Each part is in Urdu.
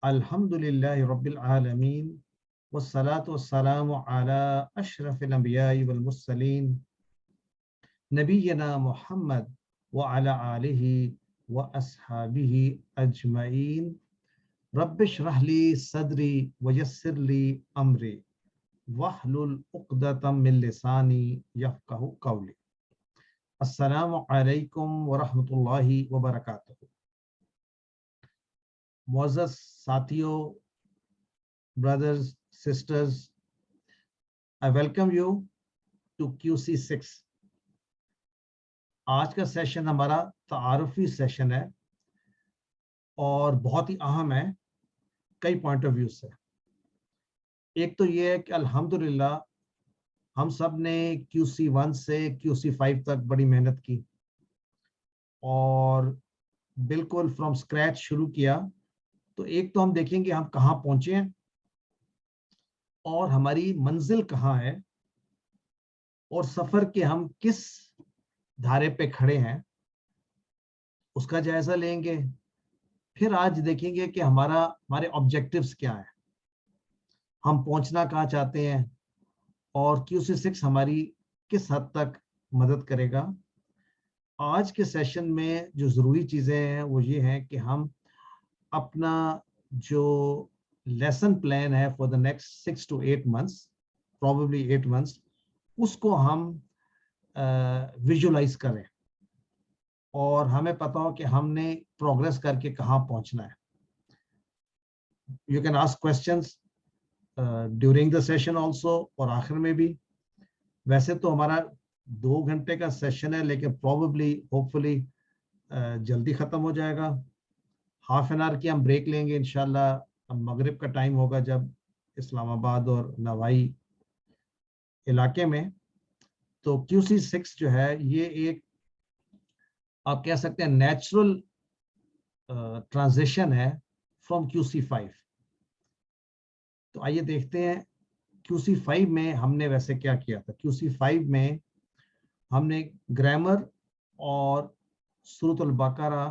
الحمدللہ رب العالمین والصلاة والسلام علی اشرف الانبیاء والمرسلین نبینا محمد وعلی آلہ واصحابہ اجمعین رب اشرح لی صدری ویسر لی امری واحلل عقدۃ من لسانی یفقہوا قولی۔ السلام علیکم ورحمۃ اللہ وبرکاتہ۔ معزز ساتھیوں، brothers, sisters, I welcome you to QC6۔ آج کا سیشن ہمارا تعارفی سیشن ہے اور بہت ہی اہم ہے کئی پوائنٹ آف ویو سے۔ ایک تو یہ ہے کہ الحمدللہ ہم سب نے QC1 سے QC5 تک بڑی محنت کی اور بالکل فرام اسکریچ شروع کیا۔ تو ایک تو ہم دیکھیں گے ہم کہاں پہنچے ہیں اور ہماری منزل کہاں ہے اور سفر کے ہم کس دھارے پہ کھڑے ہیں اس کا جائزہ لیں گے۔ پھر آج دیکھیں گے کہ ہمارے آبجیکٹیوز کیا ہیں، ہم پہنچنا کہاں چاہتے ہیں اور QC6 ہماری کس حد تک مدد کرے گا۔ آج کے سیشن میں جو ضروری چیزیں ہیں وہ یہ ہیں کہ ہم اپنا جو لیسن پلان ہے for the next 6 to 8 months، probably 8 months، اس کو ہم ویژولائز کریں اور ہمیں پتا ہو کہ ہم نے پروگریس کر کے کہاں پہنچنا ہے۔ You can ask questions during the session also, اور آخر میں بھی۔ ویسے تو ہمارا 2 گھنٹے کا سیشن ہے لیکن پروبیبلی ہوپ فلی جلدی ختم ہو جائے گا۔ ہاف این آور کی ہم بریک لیں گے انشاءاللہ۔ مغرب کا ٹائم ہوگا جب اسلام آباد اور نوائی علاقے میں۔ تو QC6 جو ہے یہ ایک آپ کہہ سکتے ہیں نیچرل ٹرانزیشن ہے فرام QC5۔ تو آئیے دیکھتے ہیں QC5 میں ہم نے ویسے کیا کیا تھا۔ QC5 میں ہم نے گرامر اور سورۃ البقرہ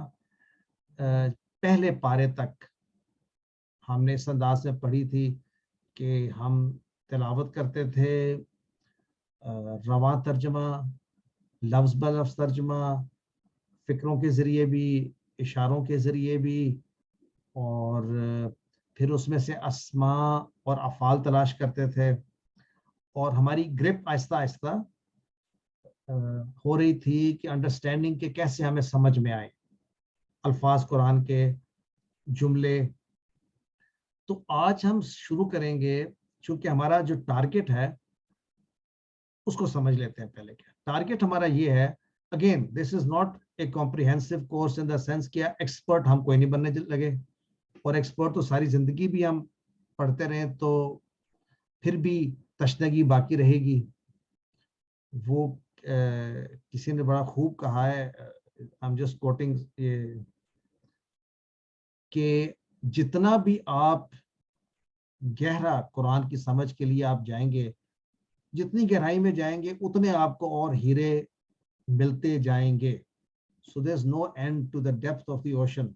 پہلے پارے تک ہم نے اس انداز میں پڑھی تھی کہ ہم تلاوت کرتے تھے رواں ترجمہ، لفظ بہ لفظ ترجمہ، فکروں کے ذریعے بھی، اشاروں کے ذریعے بھی، اور پھر اس میں سے اسماء اور افعال تلاش کرتے تھے، اور ہماری گرپ آہستہ آہستہ ہو رہی تھی کہ انڈرسٹینڈنگ کہ کیسے ہمیں سمجھ میں آئے الفاظ قرآن کے، جملے۔ تو آج ہم شروع کریں گے، چونکہ ہمارا جو ٹارگٹ ہے اس کو سمجھ لیتے ہیں پہلے۔ کیا ٹارگٹ ہمارا یہ ہے؟ Again this is not a comprehensive course in the sense کیا ایکسپرٹ ہم کوئی نہیں بننے لگے، اور ایکسپرٹ تو ساری زندگی بھی ہم پڑھتے رہیں تو پھر بھی تشنگی باقی رہے گی۔ وہ کسی نے بڑا خوب کہا ہے، I'm just quoting، کہ جتنا بھی آپ گہرا قرآن کی سمجھ کے لیے آپ جائیں گے، جتنی گہرائی میں جائیں گے اتنے آپ کو اور ہیرے ملتے جائیں گے۔ So there's no end to the depth of the ocean۔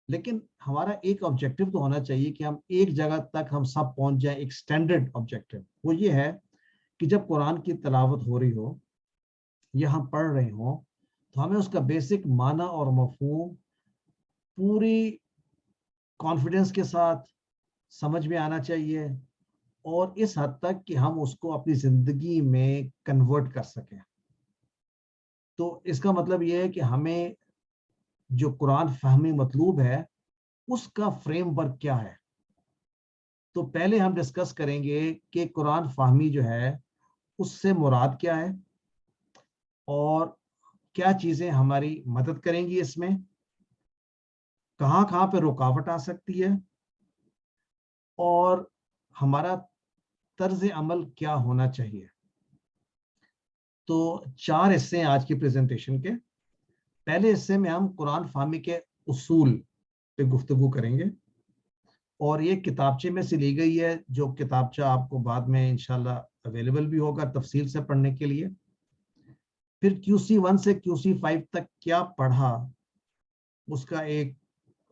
لیکن ہمارا ایک آبجیکٹیو تو ہونا چاہیے کہ ہم ایک جگہ تک ہم سب پہنچ جائیں۔ ایک سٹینڈرڈ آبجیکٹیو وہ یہ ہے کہ جب قرآن کی تلاوت ہو رہی ہو یا ہم پڑھ رہے ہوں تو ہمیں اس کا بیسک معنی اور مفہوم پوری کانفیڈنس کے ساتھ سمجھ میں آنا چاہیے، اور اس حد تک کہ ہم اس کو اپنی زندگی میں کنورٹ کر سکیں۔ تو اس کا مطلب یہ ہے کہ ہمیں جو قرآن فہمی مطلوب ہے اس کا فریم ورک کیا ہے۔ تو پہلے ہم ڈسکس کریں گے کہ قرآن فہمی جو ہے اس سے مراد کیا ہے اور کیا چیزیں ہماری مدد کریں گی اس میں، کہاں کہاں پہ رکاوٹ آ سکتی ہے، اور ہمارا طرز عمل کیا ہونا چاہیے۔ تو 4 حصے ہیں آج کی پریزنٹیشن کے۔ پہلے حصے میں ہم قرآن فہمی کے اصول پہ گفتگو کریں گے، اور یہ کتابچے میں سے لی گئی ہے، جو کتابچہ آپ کو بعد میں انشاءاللہ اویلیبل بھی ہوگا تفصیل سے پڑھنے کے لیے۔ پھر QC1 سے QC5 تک کیا پڑھا اس کا ایک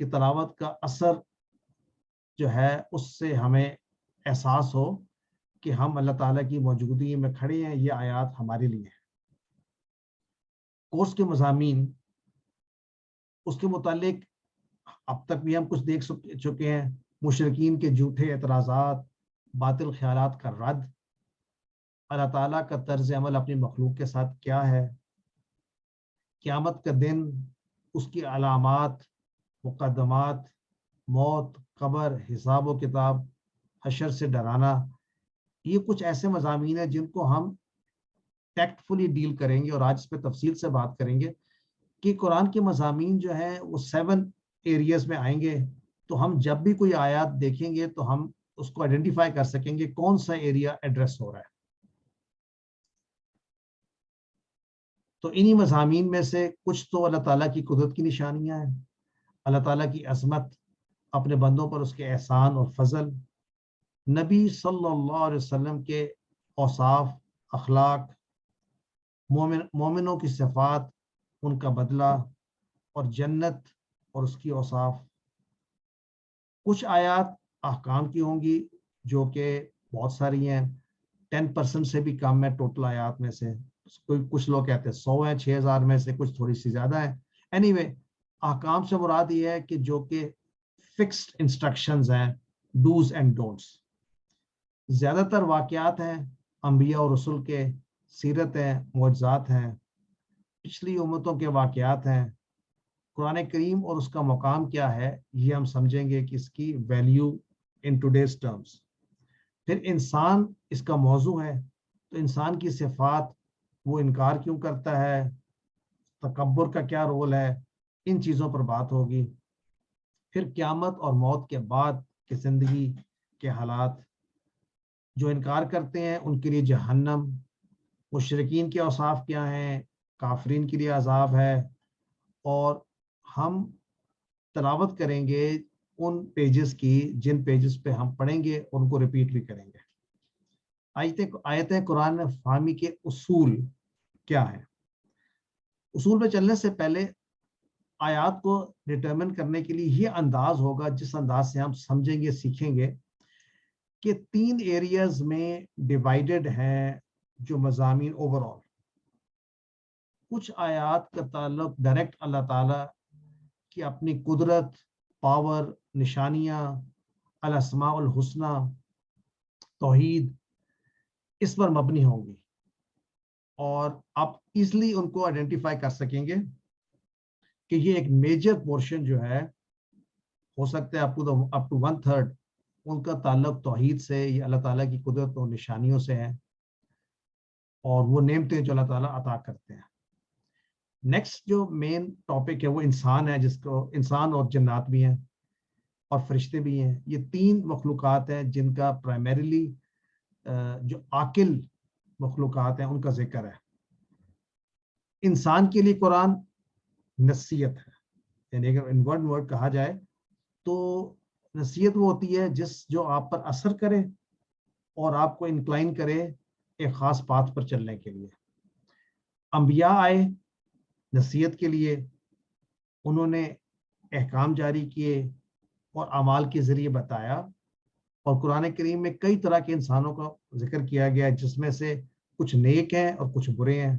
کی تلاوت کا اثر جو ہے اس سے ہمیں احساس ہو کہ ہم اللہ تعالیٰ کی موجودگی میں کھڑے ہیں، یہ آیات ہمارے لیے ہیں۔ کورس کے مضامین، اس کے متعلق اب تک بھی ہم کچھ دیکھ چکے ہیں، مشرکین کے جھوٹے اعتراضات، باطل خیالات کا رد، اللہ تعالیٰ کا طرز عمل اپنی مخلوق کے ساتھ کیا ہے، قیامت کا دن، اس کی علامات، مقدمات، موت، قبر، حساب و کتاب، حشر سے ڈرانا، یہ کچھ ایسے مضامین ہیں جن کو ہم ٹیکٹفلی ڈیل کریں گے، اور آج اس پہ تفصیل سے بات کریں گے کہ قرآن کے مضامین جو ہیں وہ 7 ایریاز میں آئیں گے، تو ہم جب بھی کوئی آیات دیکھیں گے تو ہم اس کو آئیڈینٹیفائی کر سکیں گے کون سا ایریا ایڈریس ہو رہا ہے۔ تو انہی مضامین میں سے کچھ تو اللہ تعالیٰ کی قدرت کی نشانیاں ہیں، اللہ تعالیٰ کی عظمت، اپنے بندوں پر اس کے احسان اور فضل، نبی صلی اللہ علیہ وسلم کے اوصاف، اخلاق، مومنوں کی صفات، ان کا بدلہ، اور جنت اور اس کی اوصاف۔ کچھ آیات احکام کی ہوں گی جو کہ بہت ساری ہیں، 10% سے بھی کم ہے ٹوٹل آیات میں سے، کچھ لوگ کہتے ہیں 100 ہیں 6000 میں سے، کچھ تھوڑی سی زیادہ ہیں۔ اینی وے احکام سے مراد یہ ہے کہ جو کہ فکسڈ انسٹرکشنز ہیں، ڈوز اینڈ ڈونٹس۔ زیادہ تر واقعات ہیں انبیاء اور رسول کے، سیرت ہیں، معجزات ہیں، پچھلی امتوں کے واقعات ہیں۔ قرآن کریم اور اس کا مقام کیا ہے یہ ہم سمجھیں گے کہ اس کی ویلیو ان ٹوڈیز ٹرمز۔ پھر انسان اس کا موضوع ہے، تو انسان کی صفات، وہ انکار کیوں کرتا ہے، تکبر کا کیا رول ہے، ان چیزوں پر بات ہوگی۔ پھر قیامت اور موت کے بعد کی زندگی کے حالات، جو انکار کرتے ہیں ان کے لیے جہنم، مشرکین کے اوصاف کیا ہیں، کافرین کے لیے عذاب ہے، اور ہم تلاوت کریں گے ان پیجز کی جن پیجز پہ ہم پڑھیں گے، ان کو ریپیٹ بھی کریں گے۔ آیتیں قرآن فہمی کے اصول کیا ہیں؟ اصول پہ چلنے سے پہلے آیات کو ڈٹرمن کرنے کے لیے یہ انداز ہوگا جس انداز سے ہم سمجھیں گے، سیکھیں گے کہ 3 ایریاز میں ڈیوائیڈڈ ہیں جو مضامین اوور آل۔ کچھ آیات کا تعلق ڈائریکٹ اللہ تعالیٰ کی اپنی قدرت، پاور، نشانیاں، الاسماء الحسنہ، توحید، اس پر مبنی ہوں گی، اور آپ ایزلی ان کو آئیڈینٹیفائی کر سکیں گے کہ یہ ایک میجر پورشن جو ہے، ہو سکتا ہے اپ ٹو 1/3 ان کا تعلق توحید سے یا اللہ تعالیٰ کی قدرت اور نشانیوں سے ہے، اور وہ نعمتیں جو اللہ تعالیٰ عطا کرتے ہیں۔ نیکسٹ جو مین ٹاپک ہے وہ انسان ہے، جس کو انسان اور جنات بھی ہیں اور فرشتے بھی ہیں۔ یہ 3 مخلوقات ہیں جن کا پرائمریلی جو عاقل مخلوقات ہیں ان کا ذکر ہے۔ انسان کے لیے قرآن نصیحت ہے، یعنی اگر ان ورڈ کہا جائے تو نصیحت وہ ہوتی ہے جو آپ پر اثر کرے اور آپ کو انکلائن کرے ایک خاص پاتھ پر چلنے کے لیے۔ انبیاء آئے نصیحت کے لیے، انہوں نے احکام جاری کیے اور اعمال کے ذریعے بتایا، اور قرآن کریم میں کئی طرح کے انسانوں کا ذکر کیا گیا ہے، جس میں سے کچھ نیک ہیں اور کچھ برے ہیں،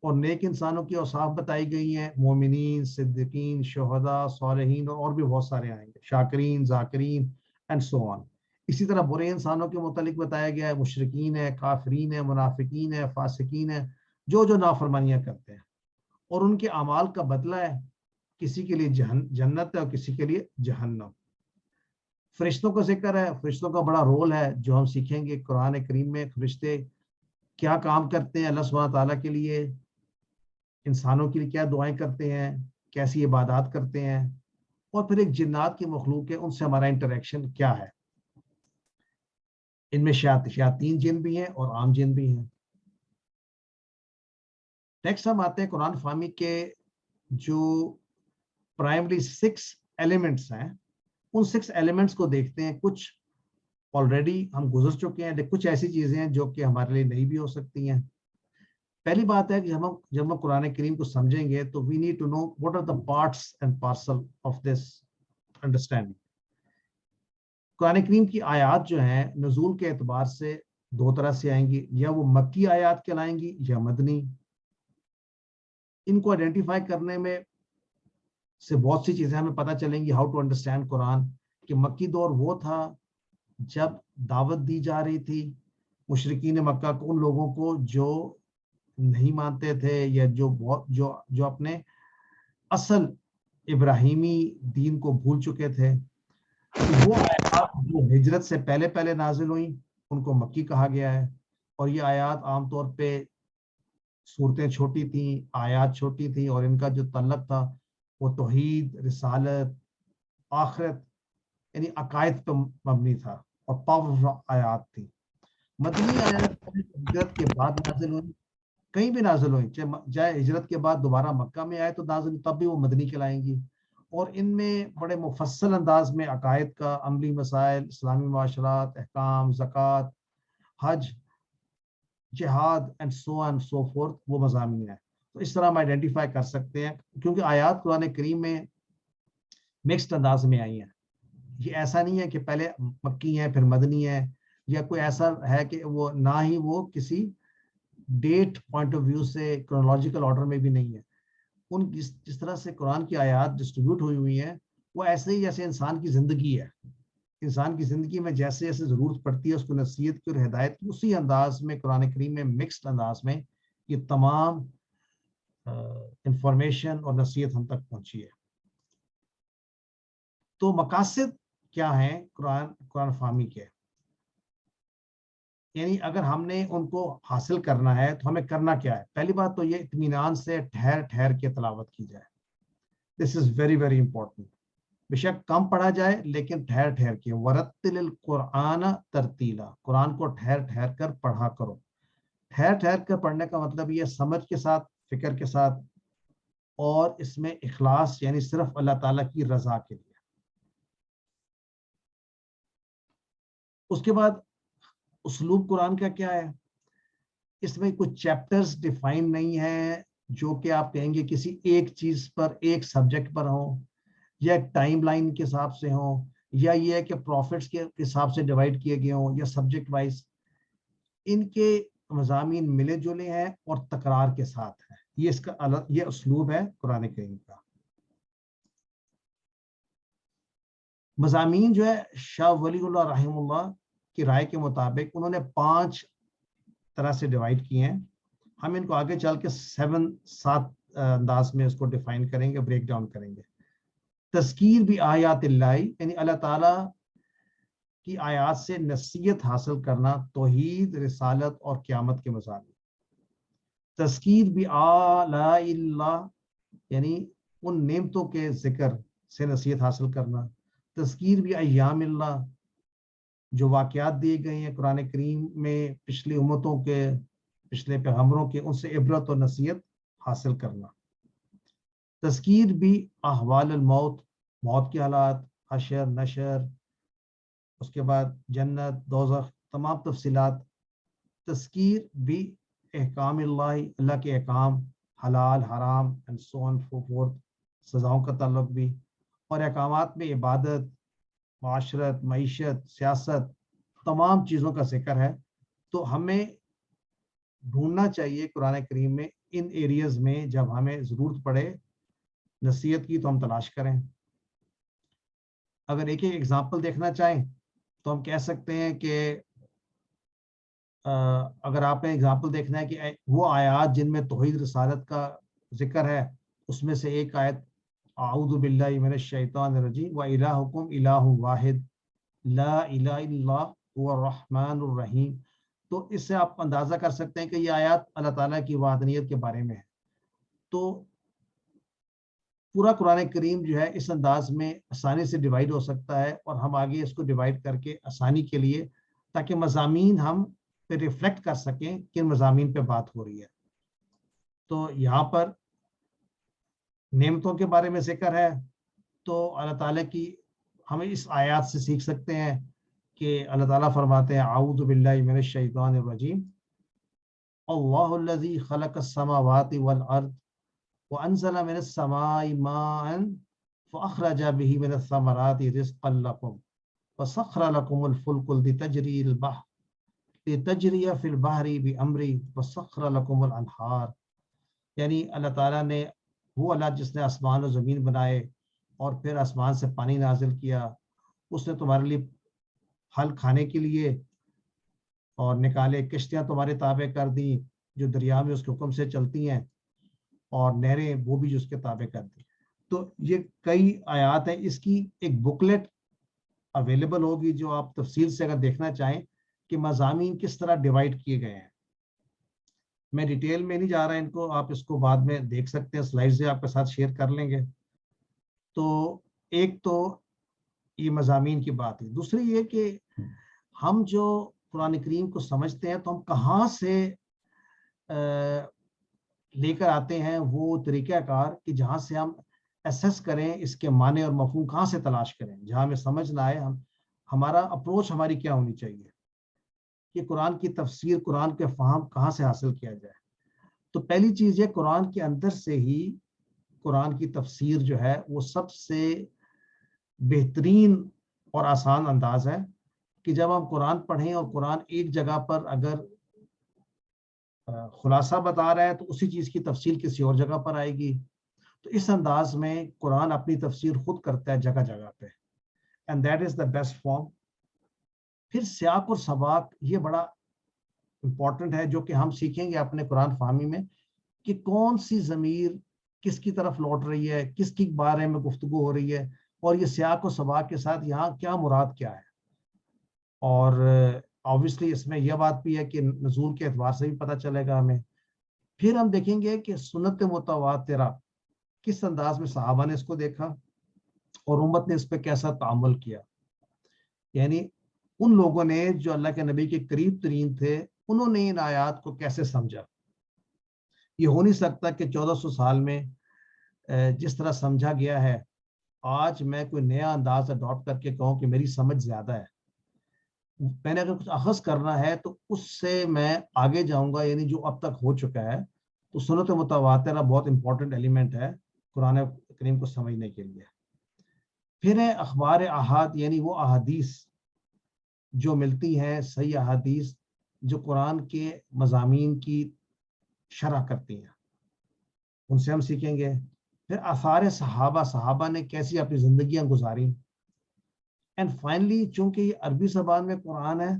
اور نیک انسانوں کی اوصاف بتائی گئی ہیں، مومنین، صدیقین، شہداء، صالحین، اور بھی بہت سارے آئیں گے، شاکرین، ذاکرین اینڈ سو آن۔ اسی طرح برے انسانوں کے متعلق بتایا گیا ہے، مشرکین ہیں، کافرین ہیں، منافقین ہیں، فاسقین ہیں، جو نافرمانیاں کرتے ہیں، اور ان کے اعمال کا بدلہ ہے، کسی کے لیے جنت ہے اور کسی کے لیے جہنم۔ فرشتوں کا ذکر ہے، فرشتوں کا بڑا رول ہے جو ہم سیکھیں گے قرآن کریم میں۔ فرشتے کیا کام کرتے ہیں اللہ سبحانہ تعالیٰ کے لیے، انسانوں کے لیے کیا دعائیں کرتے ہیں، کیسی عبادات کرتے ہیں، اور پھر ایک جنات کی مخلوق ہے، ان سے ہمارا انٹریکشن کیا ہے۔ ان میں شیاطین جن بھی ہیں اور عام جن بھی ہیں۔ نیکسٹ ہم آتے ہیں قرآن فہمی کے جو پرائمری 6 ایلیمنٹس ہیں، ان 6 ایلیمنٹس کو دیکھتے ہیں۔ کچھ آلریڈی ہم گزر چکے ہیں، لیکن کچھ ایسی چیزیں ہیں جو کہ ہمارے لیے نئی بھی ہو سکتی ہیں۔ پہلی بات ہے کہ جب ہم قرآن کریم کو سمجھیں گے تو we need to know what are the parts and parcel of this understanding. Quran کریم کی آیات جو ہیں نزول کے اعتبار سے دو طرح سے آئیں گی, یا وہ مکی آیات کہلائیں گی یا مدنی. ان کو آئیڈینٹیفائی کرنے میں سے بہت سی چیزیں ہمیں پتہ چلیں گی, ہاؤ ٹو انڈرسٹینڈ قرآن. کہ مکی دور وہ تھا جب دعوت دی جا رہی تھی مشرکین مکہ کو, ان لوگوں کو جو نہیں مانتے تھے یا جو اپنے اصل ابراہیمی دین کو بھول چکے تھے. وہ آیات جو ہجرت سے پہلے پہلے نازل ہوئیں ان کو مکی کہا گیا ہے. اور یہ آیات عام طور پہ صورتیں چھوٹی تھیں, آیات چھوٹی تھیں, اور ان کا جو تعلق تھا وہ توحید, رسالت, آخرت یعنی عقائد پہ مبنی تھا, اور پاورفل آیات تھی. مدنی آیات ہجرت کے بعد نازل ہوئی, کہیں بھی نازل ہوئی, چاہے ہجرت کے بعد دوبارہ مکہ میں آئے تو نازل, تب بھی وہ مدنی کہلائیں گی. اور ان میں بڑے مفصل انداز میں عقائد کا, عملی مسائل, اسلامی معاشرات, احکام, زکوٰۃ, حج, جہاد and so and so forth وہ مضامین ہیں. تو اس طرح ہم آئیڈینٹیفائی کر سکتے ہیں, کیونکہ آیات قرآن کریم میں مکسڈ انداز میں آئی ہیں. یہ ایسا نہیں ہے کہ پہلے مکی ہیں پھر مدنی ہے, یا کوئی ایسا ہے کہ وہ نہ ہی وہ کسی ڈیٹ پوائنٹ آف ویو سے کرونالوجیکل آرڈر میں بھی نہیں ہے. ان جس طرح سے قرآن کی آیات ڈسٹریبیوٹ ہوئی ہیں وہ ایسے ہی جیسے انسان کی زندگی ہے. انسان کی زندگی میں جیسے جیسے ضرورت پڑتی ہے اس کو نصیحت کی اور ہدایت کی, اسی انداز میں قرآن کریم میں مکسڈ انداز میں یہ تمام انفارمیشن اور نصیحت ہم تک پہنچی ہے. تو مقاصد کیا ہیں قرآن فہمی کے, یعنی اگر ہم نے ان کو حاصل کرنا ہے تو ہمیں کرنا کیا ہے. پہلی بات تو یہ اطمینان سے ٹھہر ٹھہر کے تلاوت کی جائے. دس از ویری ویری امپورٹنٹ. بے شک کم پڑھا جائے لیکن ٹھہر ٹھہر کے. ورتل القرآن ترتیلا, قرآن کو ٹھہر ٹھہر کر پڑھا کرو. ٹھہر ٹھہر کر پڑھنے کا مطلب یہ سمجھ کے ساتھ, فکر کے ساتھ, اور اس میں اخلاص یعنی صرف اللہ تعالیٰ کی رضا کے لیے. اس کے بعد اسلوب قرآن کا کیا ہے, اس میں کچھ چیپٹرز ڈیفائن نہیں ہیں جو کہ آپ کہیں گے کسی ایک چیز پر, ایک سبجیکٹ پر ہوں, یا ایک ٹائم لائن کے حساب سے ہوں, یا یہ ہے کہ پروفٹس کے حساب سے ڈیوائڈ کیے گئے ہوں, یا سبجیکٹ وائز. ان کے مضامین ملے جلے ہیں اور تکرار کے ساتھ ہیں. یہ اس کا یہ اسلوب ہے قرآن کریم کا. مضامین جو ہے شاہ ولی اللہ رحمہ اللہ کی رائے کے مطابق انہوں نے 5 طرح سے ڈیوائڈ کیے ہیں. ہم ان کو آگے چل کے 7 انداز میں اس کو ڈیفائن کریں گے, بریک ڈاؤن کریں گے. تذکیر بھی آیات اللہ, یعنی اللہ تعالیٰ کی آیات سے نصیحت حاصل کرنا, توحید, رسالت اور قیامت کے مضامین. تذکیر بھی آلاء اللہ, یعنی ان نعمتوں کے ذکر سے نصیحت حاصل کرنا. تذکیر بھی ایام اللہ, جو واقعات دیے گئے ہیں قرآن کریم میں پچھلی امتوں کے, پچھلے پیغمبروں کے, ان سے عبرت اور نصیحت حاصل کرنا. تذکیر بھی احوال الموت, موت کے حالات, حشر نشر, اس کے بعد جنت دوزخ, تمام تفصیلات. تذکیر بھی احکام اللہ, اللہ کے احکام, حلال حرام and so on so forth, سزاؤں کا تعلق بھی. اور احکامات میں عبادت, معاشرت, معیشت, سیاست, تمام چیزوں کا ذکر ہے. تو ہمیں ڈھونڈنا چاہیے قرآن کریم میں ان ایریاز میں, جب ہمیں ضرورت پڑے نصیحت کی تو ہم تلاش کریں. اگر ایک ایگزامپل دیکھنا چاہیں تو ہم کہہ سکتے ہیں کہ اگر آپ نے ایگزامپل دیکھنا ہے کہ وہ آیات جن میں توحید رسالت کا ذکر ہے, اس میں سے ایک آیت اعوذ باللہ من الشیطان الرجیم وَإِلَٰهُكُمْ إِلَٰهٌ وَاحِدٌ لَا إِلَٰهَ إِلَّا هُوَ الرَّحْمَٰنُ الرَّحِيمُ. تو اس سے آپ اندازہ کر سکتے ہیں کہ یہ آیات اللہ تعالیٰ کی وحدانیت کے بارے میں ہے. تو پورا قرآن کریم جو ہے اس انداز میں آسانی سے ڈیوائڈ ہو سکتا ہے, اور ہم آگے اس کو ڈیوائڈ کر کے آسانی کے لیے, تاکہ مضامین ہم پہ ریفلیکٹ کر سکیں کن مضامین پہ بات ہو رہی ہے. تو یہاں پر نعمتوں کے بارے میں ذکر ہے, تو اللہ تعالیٰ کی ہمیں اس آیات سے سیکھ سکتے ہیں کہ اللہ تعالیٰ فرماتے ہیں اعوذ باللہ من الشیطان الرجیم اللہ الذی خلق السماوات والارض وانزل من السماء ماء فأخرج به من الثمرات رزقا لكم وسخر لكم الفلك لتجری فی البحر بأمری وسخر لكم الانہار. یعنی اللہ تعالیٰ نے، وہ اللہ جس نے آسمان و زمین بنائے اور پھر آسمان سے پانی نازل کیا، اس نے تمہارے لیے پھل کھانے کے لیے اور نکالے، کشتیاں تمہارے تابع کر دیں جو دریا میں اس کے حکم سے چلتی ہیں، اور نہریں وہ بھی جو اس کے تابع کر دیں. تو یہ کئی آیات ہیں. اس کی ایک بکلیٹ اویلیبل ہوگی جو آپ تفصیل سے اگر دیکھنا چاہیں کہ مضامین کس طرح ڈیوائڈ کیے گئے ہیں. میں ڈیٹیل میں نہیں جا رہا ان کو، آپ اس کو بعد میں دیکھ سکتے ہیں، سلائڈ سے آپ کے ساتھ شیئر کر لیں گے. تو ایک تو یہ مضامین کی بات ہے. دوسری یہ کہ ہم جو قرآن کریم کو سمجھتے ہیں تو ہم کہاں سے لے کر آتے ہیں وہ طریقہ کار کہ جہاں سے ہم ایسس کریں اس کے معنی اور مفہوم کہاں سے تلاش کریں، جہاں ہمیں سمجھ نہ آئے ہمارا اپروچ ہماری کیا ہونی چاہیے کہ قرآن کی تفسیر، قرآن کے فہم کہاں سے حاصل کیا جائے. تو پہلی چیز یہ قرآن کے اندر سے ہی قرآن کی تفسیر جو ہے وہ سب سے بہترین اور آسان انداز ہے کہ جب ہم قرآن پڑھیں اور قرآن ایک جگہ پر اگر خلاصہ بتا رہا ہے تو اسی چیز کی تفصیل کسی اور جگہ پر آئے گی. تو اس انداز میں قرآن اپنی تفسیر خود کرتا ہے جگہ جگہ پہ، and that is the best form. پھر سیاق اور سباق یہ بڑا امپورٹنٹ ہے جو کہ ہم سیکھیں گے اپنے قرآن فہمی میں کہ کون سی ضمیر کس کی طرف لوٹ رہی ہے، کس کی بارے میں گفتگو ہو رہی ہے، اور یہ سیاق و سباق کے ساتھ یہاں کیا مراد کیا ہے. اور obviously اس میں یہ بات بھی ہے کہ نزول کے اعتبار سے بھی پتہ چلے گا ہمیں. پھر ہم دیکھیں گے کہ سنت متواترہ کس انداز میں صحابہ نے اس کو دیکھا اور امت نے اس پہ کیسا تعامل کیا. یعنی ان لوگوں نے جو اللہ کے نبی کے قریب ترین تھے انہوں نے ان آیات کو کیسے سمجھا. یہ ہو نہیں سکتا کہ 1400 سال میں جس طرح سمجھا گیا ہے آج میں کوئی نیا انداز اڈاپٹ کر کے کہوں کہ میری سمجھ زیادہ ہے. میں نے اگر کچھ اخذ کرنا ہے تو اس سے میں آگے جاؤں گا، یعنی جو اب تک ہو چکا ہے. تو سنت متواترہ بہت امپورٹنٹ ایلیمنٹ ہے قرآن کریم کو سمجھنے کے لیے. پھر ہے اخبار احاد، یعنی وہ احادیث جو ملتی ہیں، صحیح احادیث جو قرآن کے مضامین کی شرح کرتی ہیں، ان سے ہم سیکھیں گے. پھر آثار صحابہ نے کیسی اپنی زندگیاں گزاری. اینڈ فائنلی چونکہ یہ عربی زبان میں قرآن ہے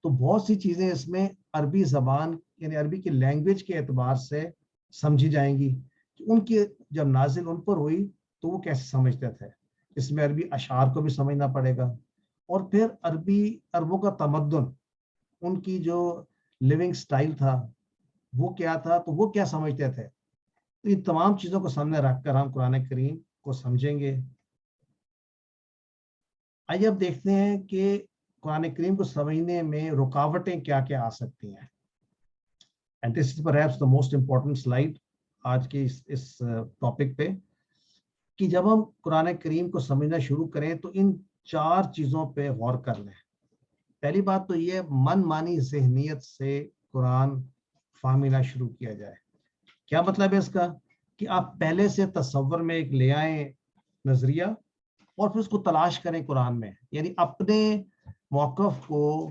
تو بہت سی چیزیں اس میں عربی زبان یعنی عربی کی لینگویج کے اعتبار سے سمجھی جائیں گی کہ ان کی جب نازل ان پر ہوئی تو وہ کیسے سمجھتے تھے. اس میں عربی اشعار کو بھی سمجھنا پڑے گا، اور پھر عربوں کا تمدن، ان کی جو لیونگ سٹائل تھا وہ کیا تھا، تو وہ کیا سمجھتے تھے. تو ان تمام چیزوں کو سامنے رکھ کر ہم قرآن کریم کو سمجھیں گے. آئیے اب دیکھتے ہیں کہ قرآن کریم کو سمجھنے میں رکاوٹیں کیا کیا آ سکتی ہیں. And this is perhaps the most important slide آج کے اس ٹاپک پہ، کہ جب ہم قرآن کریم کو سمجھنا شروع کریں تو ان 4 چیزوں پہ غور کر لیں. پہلی بات تو یہ من مانی ذہنیت سے قرآن فہمنا شروع کیا جائے. کیا مطلب ہے اس کا؟ کہ آپ پہلے سے تصور میں ایک لے آئیں نظریہ اور پھر اس کو تلاش کریں قرآن میں، یعنی اپنے موقف کو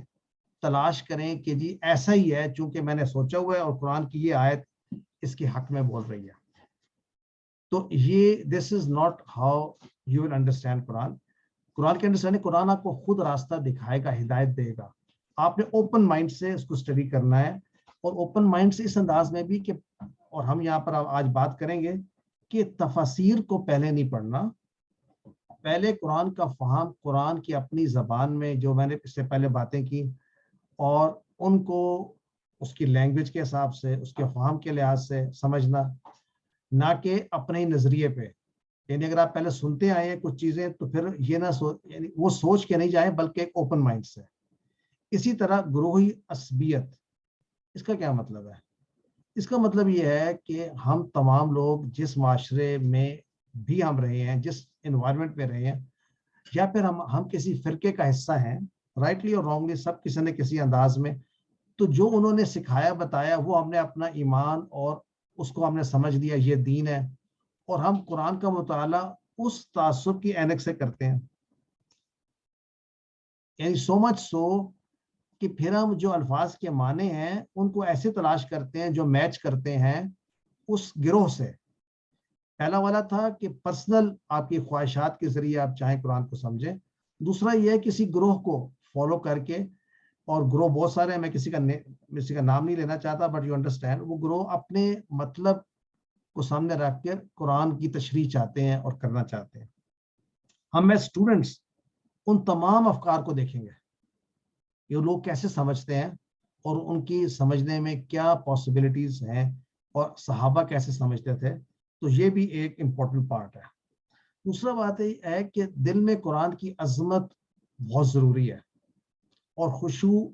تلاش کریں کہ جی ایسا ہی ہے چونکہ میں نے سوچا ہوا ہے اور قرآن کی یہ آیت اس کے حق میں بول رہی ہے. تو یہ this is not how you will understand Quran. Quran کے انڈرسٹینڈنگ، قرآن آپ کو خود راستہ دکھائے گا، ہدایت دے گا. آپ نے اوپن مائنڈ سے اس کو اسٹڈی کرنا ہے، اور اوپن مائنڈ سے اس انداز میں بھی کہ، اور ہم یہاں پر آج بات کریں گے کہ تفاسیر کو پہلے نہیں پڑھنا، پہلے قرآن کا فہم قرآن کی اپنی زبان میں جو میں نے اس سے پہلے باتیں کی اور ان کو اس کی لینگویج کے حساب سے، اس کے فہم کے لحاظ سے سمجھنا، نہ کہ اپنے نظریے پہ. یعنی اگر آپ پہلے سنتے آئے ہیں کچھ چیزیں تو پھر یہ نہ یعنی وہ سوچ کے نہیں جائیں بلکہ ایک اوپن مائنڈ سے. اسی طرح گروہی عصبیت، اس کا کیا مطلب ہے؟ اس کا مطلب یہ ہے کہ ہم تمام لوگ جس معاشرے میں بھی ہم رہے ہیں، جس انوائرمنٹ میں رہے ہیں، یا پھر ہم کسی فرقے کا حصہ ہیں، رائٹلی اور رانگلی سب کسی نہ کسی انداز میں، تو جو انہوں نے سکھایا بتایا وہ ہم نے اپنا ایمان اور اس کو ہم نے سمجھ لیا یہ دین ہے، اور ہم قرآن کا مطالعہ اس تعصب کی اینک سے کرتے ہیں. یعنی سو مچ سو کہ پھر ہم جو الفاظ کے معنی ہیں ان کو ایسے تلاش کرتے ہیں جو میچ کرتے ہیں اس گروہ سے. پہلا والا تھا کہ پرسنل آپ کی خواہشات کے ذریعے آپ چاہیں قرآن کو سمجھیں. دوسرا یہ ہے کسی گروہ کو فالو کر کے, اور گروہ بہت سارے ہیں, میں کسی کا نام نہیں لینا چاہتا, بٹ یو انڈرسٹینڈ, وہ گروہ اپنے مطلب کو سامنے رکھ کر قرآن کی تشریح چاہتے ہیں اور کرنا چاہتے ہیں. ہم میں اسٹوڈنٹس ان تمام افکار کو دیکھیں گے, یہ لوگ کیسے سمجھتے ہیں اور ان کی سمجھنے میں کیا پاسبلٹیز ہیں, اور صحابہ کیسے سمجھتے تھے. تو یہ بھی ایک امپورٹنٹ پارٹ ہے. دوسرا بات یہ ہے کہ دل میں قرآن کی عظمت بہت ضروری ہے, اور خشوع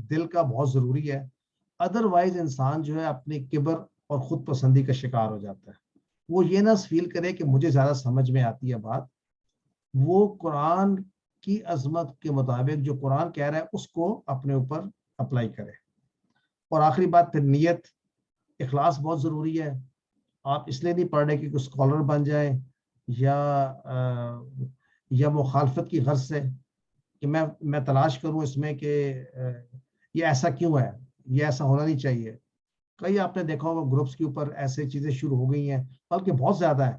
دل کا بہت ضروری ہے. ادروائز انسان جو ہے اپنی کبر اور خود پسندی کا شکار ہو جاتا ہے. وہ یہ نہ فیل کرے کہ مجھے زیادہ سمجھ میں آتی ہے بات, وہ قرآن کی عظمت کے مطابق جو قرآن کہہ رہا ہے اس کو اپنے اوپر اپلائی کرے. اور آخری بات پھر نیت, اخلاص بہت ضروری ہے. آپ اس لیے نہیں پڑھ رہے کہ کوئی اسکالر بن جائیں یا مخالفت کی غرض سے کہ میں تلاش کروں اس میں کہ یہ ایسا کیوں ہے, یہ ایسا ہونا نہیں چاہیے. کئی آپ نے دیکھا ہوگا گروپس کے اوپر ایسے چیزیں شروع ہو گئی ہیں, بلکہ بہت زیادہ ہے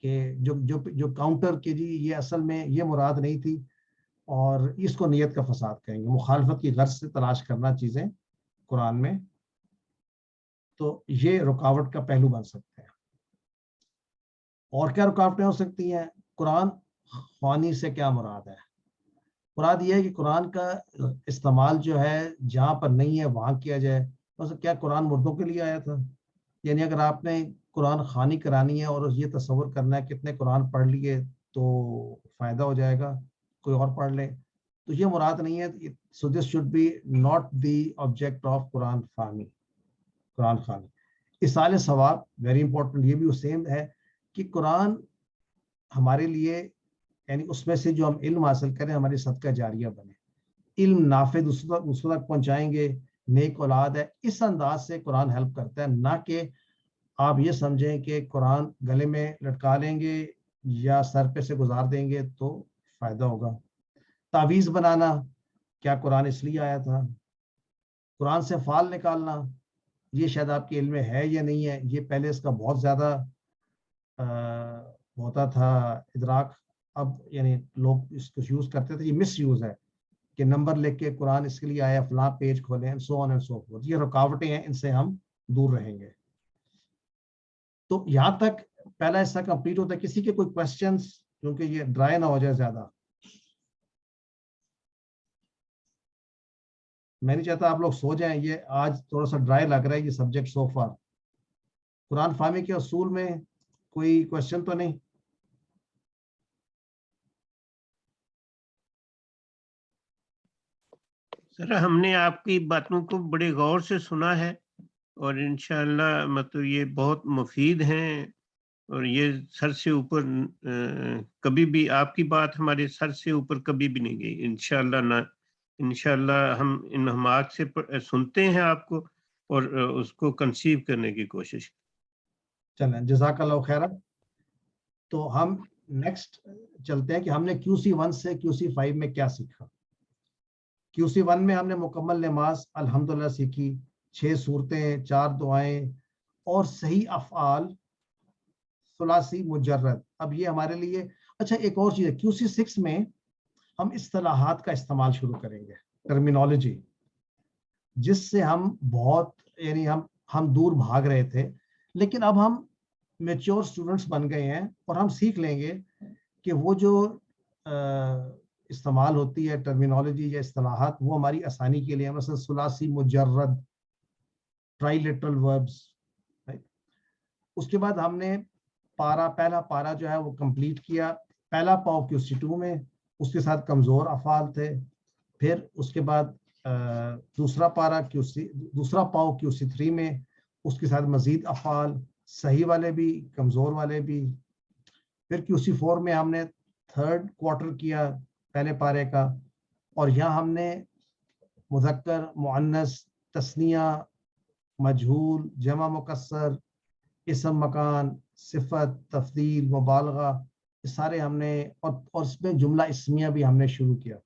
کہ جو کاؤنٹر کے جی یہ اصل میں یہ مراد نہیں تھی, اور اس کو نیت کا فساد کہیں گے. مخالفت کی غرض سے تلاش کرنا چیزیں قرآن میں, تو یہ رکاوٹ کا پہلو بن سکتے ہیں. اور کیا رکاوٹیں ہو سکتی ہیں؟ قرآن خوانی سے کیا مراد ہے؟ مراد یہ ہے کہ قرآن کا استعمال جو ہے جہاں پر نہیں ہے وہاں کیا جائے. بس کیا قرآن مردوں کے لیے آیا تھا؟ یعنی اگر آپ نے قرآن خوانی کرانی ہے اور یہ تصور کرنا ہے کتنے قرآن پڑھ لیے تو فائدہ ہو جائے گا, کوئی اور پڑھ لے, تو یہ مراد نہیں ہے. So this should be not the object of Quran خوانی. قرآن خوانی اصال ثواب ویری امپورٹنٹ, یہ بھی سیم ہے کہ قرآن ہمارے لیے, یعنی اس میں سے جو ہم علم حاصل کریں ہماری صدقہ جاریہ بنے, علم نافع دوسروں تک پہنچائیں گے, نیک اولاد ہے. اس انداز سے قرآن ہیلپ کرتا ہے, نہ کہ آپ یہ سمجھیں کہ قرآن گلے میں لٹکا لیں گے یا سر پہ سے گزار دیں گے تو فائدہ ہوگا. تعویذ بنانا, کیا قرآن اس لیے آیا تھا؟ قرآن سے فال نکالنا, یہ شاید آپ کے علم میں ہے یا نہیں ہے. یہ پہلے اس کا بہت زیادہ ہوتا تھا ادراک, اب یعنی لوگ اس کو یوز کرتے تھے. یہ مس یوز ہے کہ نمبر لکھ کے قرآن اس کے لیے آیا, فلاں پیج کھولیں, سو آن اینڈ سو فورتھ. یہ رکاوٹیں ہیں, ان سے ہم دور رہیں گے. تو یہاں تک پہلا حصہ کمپلیٹ ہوتا ہے. کسی کے کوئی کوشچنس, کیونکہ یہ ڈرائی نہ ہو جائے زیادہ. میں نہیں چاہتا آپ لوگ سو جائیں, یہ آج تھوڑا سا ڈرائی لگ رہا ہے یہ سبجیکٹ سو فار. قرآن فہمی کے اصول میں کوئی کوشچن تو نہیں؟ سر ہم نے آپ کی باتوں کو بڑے غور سے سنا ہے, اور انشاءاللہ مطلب یہ بہت مفید ہیں, اور یہ سر سے اوپر کبھی بھی آپ کی بات ہمارے سر سے اوپر کبھی بھی نہیں گئی انشاءاللہ. نہ انشاءاللہ ہم ان ہمات سے سنتے ہیں آپ کو اور اس کو کنسیو کرنے کی کوشش. چلیں, جزاک اللہ خیر. تو ہم نیکسٹ چلتے ہیں کہ ہم نے QC1 سے QC5 میں کیا سیکھا. QC1 میں ہم نے مکمل نماز الحمدللہ سیکھی, 6 صورتیں, 4 دعائیں اور صحیح افعال ثلاثی مجرد. اب یہ ہمارے لیے اچھا ایک اور چیز ہے, QC6 میں ہم اصطلاحات کا استعمال شروع کریں گے, ٹرمینالوجی, جس سے ہم بہت یعنی ہم دور بھاگ رہے تھے, لیکن اب ہم میچور اسٹوڈنٹس بن گئے ہیں اور ہم سیکھ لیں گے کہ وہ جو استعمال ہوتی ہے ٹرمینالوجی یا اصطلاحات, وہ ہماری آسانی کے لیے, مثلا ثلاثی مجرد, ٹرائی لیٹرل وربس. اس کے بعد ہم نے پہلا پارا جو ہے وہ کمپلیٹ کیا. پہلا پاؤ QC2 میں, اس کے ساتھ کمزور افعال تھے. پھر اس کے بعد دوسرا پاؤ QC3 میں, اس کے ساتھ مزید افعال, صحیح والے بھی کمزور والے بھی. پھر QC4 میں ہم نے 3rd کوارٹر کیا پہلے پارے کا, اور یہاں ہم نے مذکر, مؤنث, تثنیہ, مجہول, جمع مکسر, اسم مکان, صفت، تفضیل، مبالغہ، یہ سارے ہم نے، اور اس میں جملہ اسمیہ بھی ہم نے شروع کیا.